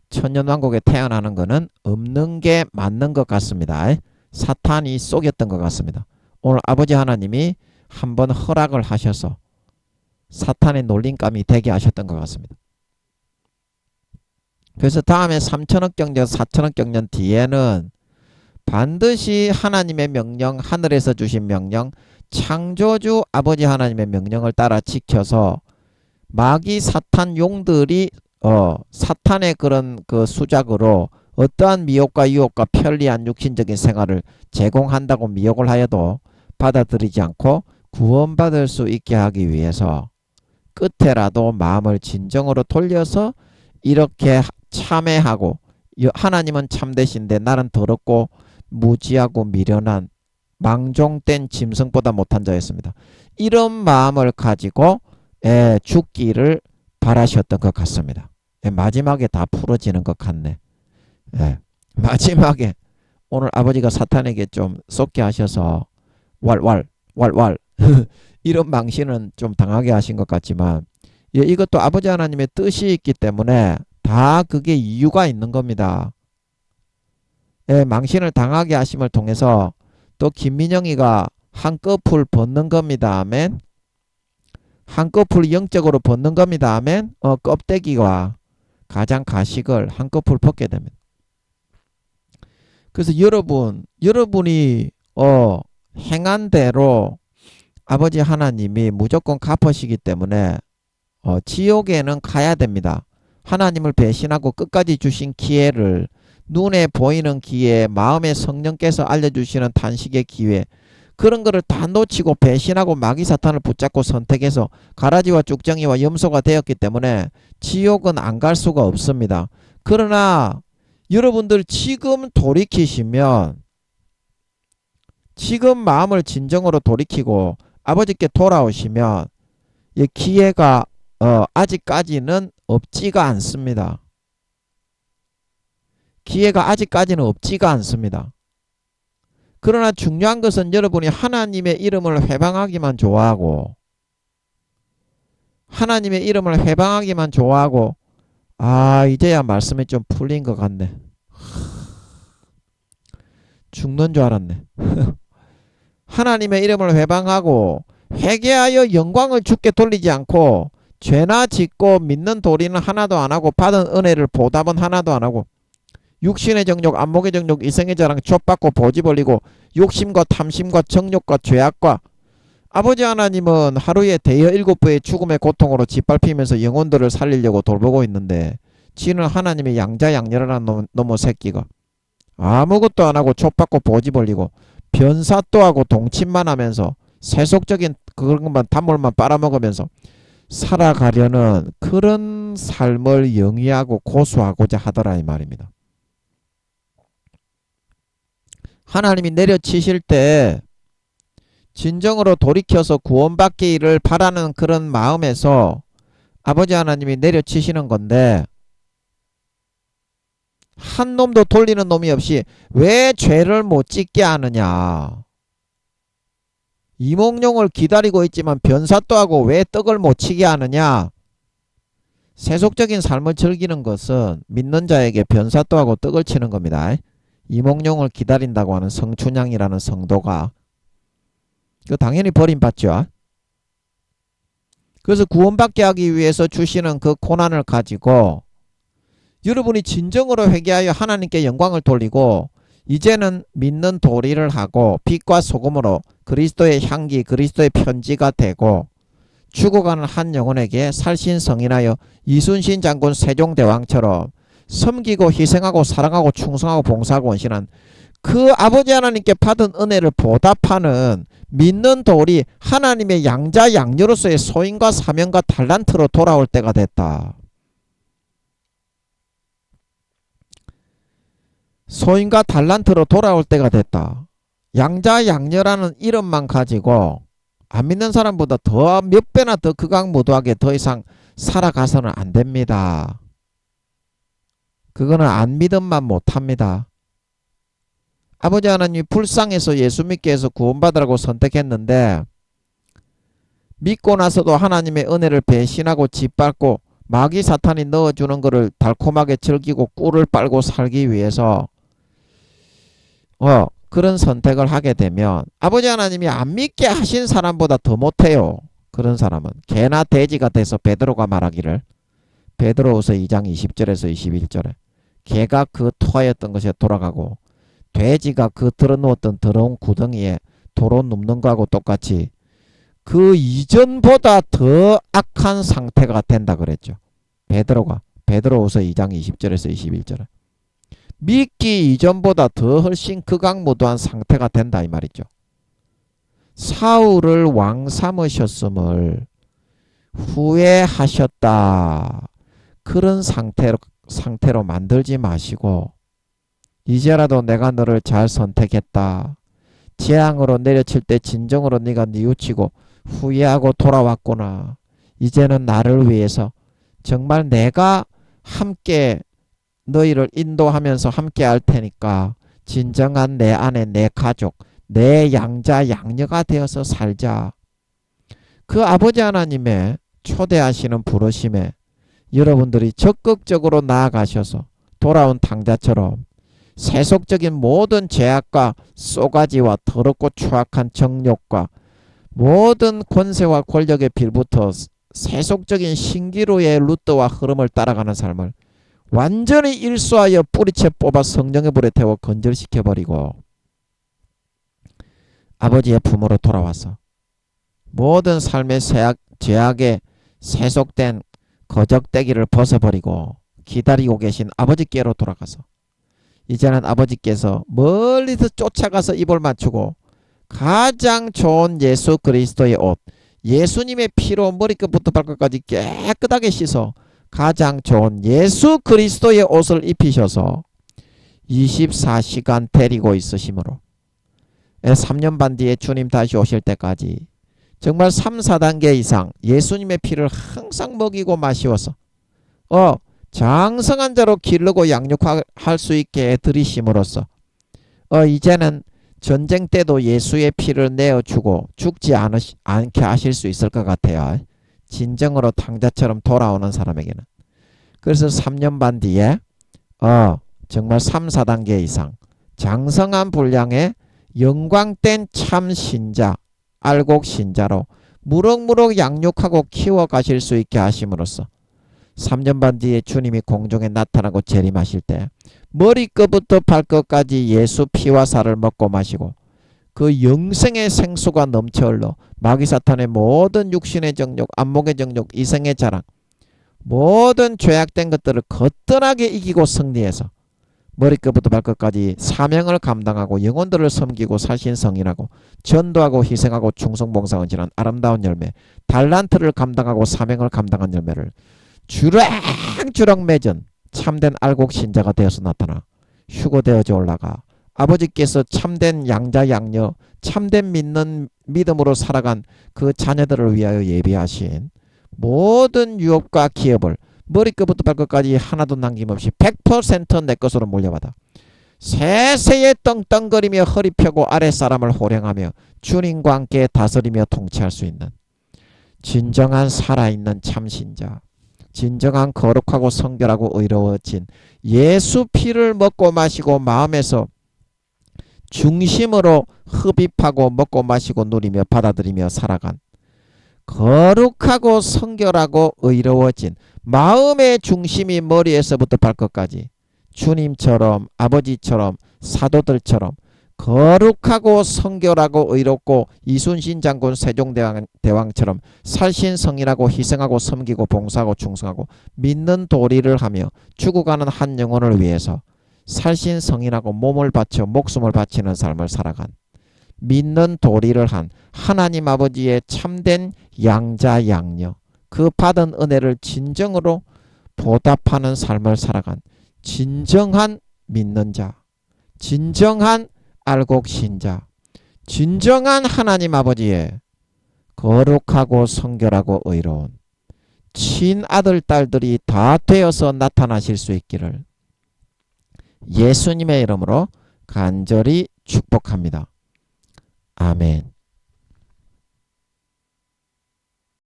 천년왕국에 태어나는 것은 없는 게 맞는 것 같습니다. 사탄이 속였던 것 같습니다. 오늘 아버지 하나님이 한번 허락을 하셔서 사탄의 놀림감이 되게 하셨던 것 같습니다. 그래서 다음에 3천억 경년 4천억 경년 뒤에는 반드시 하나님의 명령, 하늘에서 주신 명령, 창조주 아버지 하나님의 명령을 따라 지켜서 마귀 사탄 용들이 사탄의 그런 그 수작으로 어떠한 미혹과 유혹과 편리한 육신적인 생활을 제공한다고 미혹을 하여도 받아들이지 않고 구원받을 수 있게 하기 위해서 끝에라도 마음을 진정으로 돌려서 이렇게 참회하고, 하나님은 참되신데 나는 더럽고 무지하고 미련한 망종된 짐승보다 못한 자였습니다. 이런 마음을 가지고 죽기를 바라셨던 것 같습니다. 마지막에 다 풀어지는 것 같네. 마지막에 오늘 아버지가 사탄에게 좀 쏟게 하셔서 왈왈 이런 망신은 좀 당하게 하신 것 같지만, 이것도 아버지 하나님의 뜻이 있기 때문에 다 그게 이유가 있는 겁니다. 망신을 당하게 하심을 통해서 또 김민영이가 한꺼풀 벗는 겁니다. 아멘. 한꺼풀 영적으로 벗는 겁니다. 아멘. 껍데기와 가장 가식을 한꺼풀 벗게 됩니다. 그래서 여러분이 행한 대로 아버지 하나님이 무조건 갚으시기 때문에 지옥에는 가야 됩니다. 하나님을 배신하고 끝까지 주신 기회를, 눈에 보이는 기회, 마음의 성령께서 알려주시는 단식의 기회, 그런 거를 다 놓치고 배신하고 마귀 사탄을 붙잡고 선택해서 가라지와 쭉정이와 염소가 되었기 때문에 지옥은 안 갈 수가 없습니다. 그러나 여러분들 지금 돌이키시면, 지금 마음을 진정으로 돌이키고 아버지께 돌아오시면 기회가 아직까지는 없지가 않습니다. 기회가 아직까지는 없지가 않습니다. 그러나 중요한 것은 여러분이 하나님의 이름을 회방하기만 좋아하고, 하나님의 이름을 회방하기만 좋아하고, 이제야 말씀이 좀 풀린 것 같네. 죽는 줄 알았네. 하나님의 이름을 회방하고 회개하여 영광을 주께 돌리지 않고 죄나 짓고 믿는 도리는 하나도 안 하고 받은 은혜를 보답은 하나도 안 하고 육신의 정욕, 안목의 정욕, 이성의 자랑, 촉받고 보지 벌리고 욕심과 탐심과 정욕과 죄악과, 아버지 하나님은 하루에 대여 7배의 죽음의 고통으로 짓밟히면서 영혼들을 살리려고 돌보고 있는데, 지는 하나님의 양자 양렬한 놈의 새끼가 아무것도 안 하고 촉받고 보지 벌리고 변사또 하고 동침만 하면서 세속적인 그런 것만 단물만 빨아먹으면서 살아가려는 그런 삶을 영위하고 고수하고자 하더라 이 말입니다. 하나님이 내려치실 때 진정으로 돌이켜서 구원받기를 바라는 그런 마음에서 아버지 하나님이 내려치시는 건데, 한 놈도 돌리는 놈이 없이 왜 죄를 못 짓게 하느냐. 이몽룡을 기다리고 있지만 변사또 하고 왜 떡을 못 치게 하느냐. 세속적인 삶을 즐기는 것은 믿는 자에게 변사또 하고 떡을 치는 겁니다. 이몽룡을 기다린다고 하는 성춘향이라는 성도가 당연히 버림받죠. 그래서 구원받게 하기 위해서 주시는 그 고난을 가지고 여러분이 진정으로 회개하여 하나님께 영광을 돌리고 이제는 믿는 도리를 하고 빛과 소금으로 그리스도의 향기, 그리스도의 편지가 되고 죽어가는 한 영혼에게 살신성인하여 이순신 장군 세종대왕처럼 섬기고 희생하고 사랑하고 충성하고 봉사하고 원신한 그 아버지 하나님께 받은 은혜를 보답하는 믿는 도리, 하나님의 양자 양녀로서의 소임과 사명과 달란트로 돌아올 때가 됐다. 소임과 달란트로 돌아올 때가 됐다. 양자 양녀라는 이름만 가지고 안 믿는 사람보다 더 몇 배나 더 극악무도하게 더 이상 살아가서는 안 됩니다. 그거는 안 믿음만 못합니다. 아버지 하나님이 불쌍해서 예수 믿게 해서 구원받으라고 선택했는데, 믿고 나서도 하나님의 은혜를 배신하고 짓밟고 마귀 사탄이 넣어주는 것을 달콤하게 즐기고 꿀을 빨고 살기 위해서 그런 선택을 하게 되면 아버지 하나님이 안 믿게 하신 사람보다 더 못해요. 그런 사람은 개나 돼지가 돼서, 베드로가 말하기를, 베드로후서 2장 20절에서 21절에 개가 그 토하였던 것에 돌아가고 돼지가 그 들어누웠던 더러운 구덩이에 도로 눕는 거하고 똑같이 그 이전보다 더 악한 상태가 된다 그랬죠. 베드로후서 2장 20절에서 21절에 믿기 이전보다 더 훨씬 극악무도한 상태가 된다 이 말이죠. 사울을 왕 삼으셨음을 후회하셨다. 그런 상태로 만들지 마시고 이제라도 내가 너를 잘 선택했다. 재앙으로 내려칠 때 진정으로 네가 뉘우치고 후회하고 돌아왔구나. 이제는 나를 위해서 정말 내가 함께 너희를 인도하면서 함께 할 테니까 진정한 내 안에 내 가족, 내 양자 양녀가 되어서 살자. 그 아버지 하나님의 초대하시는 부르심에 여러분들이 적극적으로 나아가셔서 돌아온 탕자처럼 세속적인 모든 죄악과 쏘가지와 더럽고 추악한 정욕과 모든 권세와 권력에 빌붙어 세속적인 신기루의 루트와 흐름을 따라가는 삶을 완전히 일수하여 뿌리채 뽑아 성령의 불에 태워 건절시켜버리고 아버지의 품으로 돌아와서 모든 삶의 죄악에 세속된 거적대기를 벗어버리고 기다리고 계신 아버지께로 돌아가서 이제는 아버지께서 멀리서 쫓아가서 입을 맞추고 가장 좋은 예수 그리스도의 옷, 예수님의 피로 머리끝부터 발끝까지 깨끗하게 씻어 가장 좋은 예수 그리스도의 옷을 입히셔서 24시간 데리고 있으시므로 3년 반 뒤에 주님 다시 오실 때까지 정말 3, 4단계 이상 예수님의 피를 항상 먹이고 마시어서 장성한 자로 기르고 양육할 수 있게 들이심으로써 이제는 전쟁 때도 예수의 피를 내어주고 죽지 않게 하실 수 있을 것 같아요. 진정으로 탕자처럼 돌아오는 사람에게는. 그래서 3년 반 뒤에 정말 3, 4단계 이상 장성한 분량의 영광된 참 신자, 알곡 신자로 무럭무럭 양육하고 키워가실 수 있게 하심으로써 3년 반 뒤에 주님이 공중에 나타나고 재림하실 때 머리끝부터 발끝까지 예수 피와 살을 먹고 마시고 그 영생의 생수가 넘쳐 흘러 마귀사탄의 모든 육신의 정욕, 안목의 정욕, 이생의 자랑 모든 죄악된 것들을 거뜬하게 이기고 승리해서 머리끝부터 발끝까지 사명을 감당하고 영혼들을 섬기고 살신성인하고 전도하고 희생하고 충성봉사헌신한 아름다운 열매, 달란트를 감당하고 사명을 감당한 열매를 주렁주렁 맺은 참된 알곡 신자가 되어서 나타나 휴거되어져 올라가 아버지께서 참된 양자 양녀, 참된 믿음으로 살아간 그 자녀들을 위하여 예비하신 모든 유업과 기업을 머리끝부터 발끝까지 하나도 남김없이 100% 내 것으로 물려받아 세세에 떵떵거리며 허리 펴고 아랫사람을 호령하며 주님과 함께 다스리며 통치할 수 있는 진정한 살아있는 참신자, 진정한 거룩하고 성결하고 의로워진 예수 피를 먹고 마시고 마음에서 중심으로 흡입하고 먹고 마시고 누리며 받아들이며 살아간 거룩하고 성결하고 의로워진 마음의 중심이 머리에서부터 발끝까지 주님처럼 아버지처럼 사도들처럼 거룩하고 성결하고 의롭고 이순신 장군 세종대왕처럼 살신성인하고 희생하고 섬기고 봉사하고 충성하고 믿는 도리를 하며 죽어가는 한 영혼을 위해서 살신성인하고 몸을 바쳐 목숨을 바치는 삶을 살아간 믿는 도리를 한 하나님 아버지의 참된 양자 양녀, 그 받은 은혜를 진정으로 보답하는 삶을 살아간 진정한 믿는 자, 진정한 알곡 신자, 진정한 하나님 아버지의 거룩하고 성결하고 의로운 친아들 딸들이 다 되어서 나타나실 수 있기를 예수님의 이름으로 간절히 축복합니다. 아멘.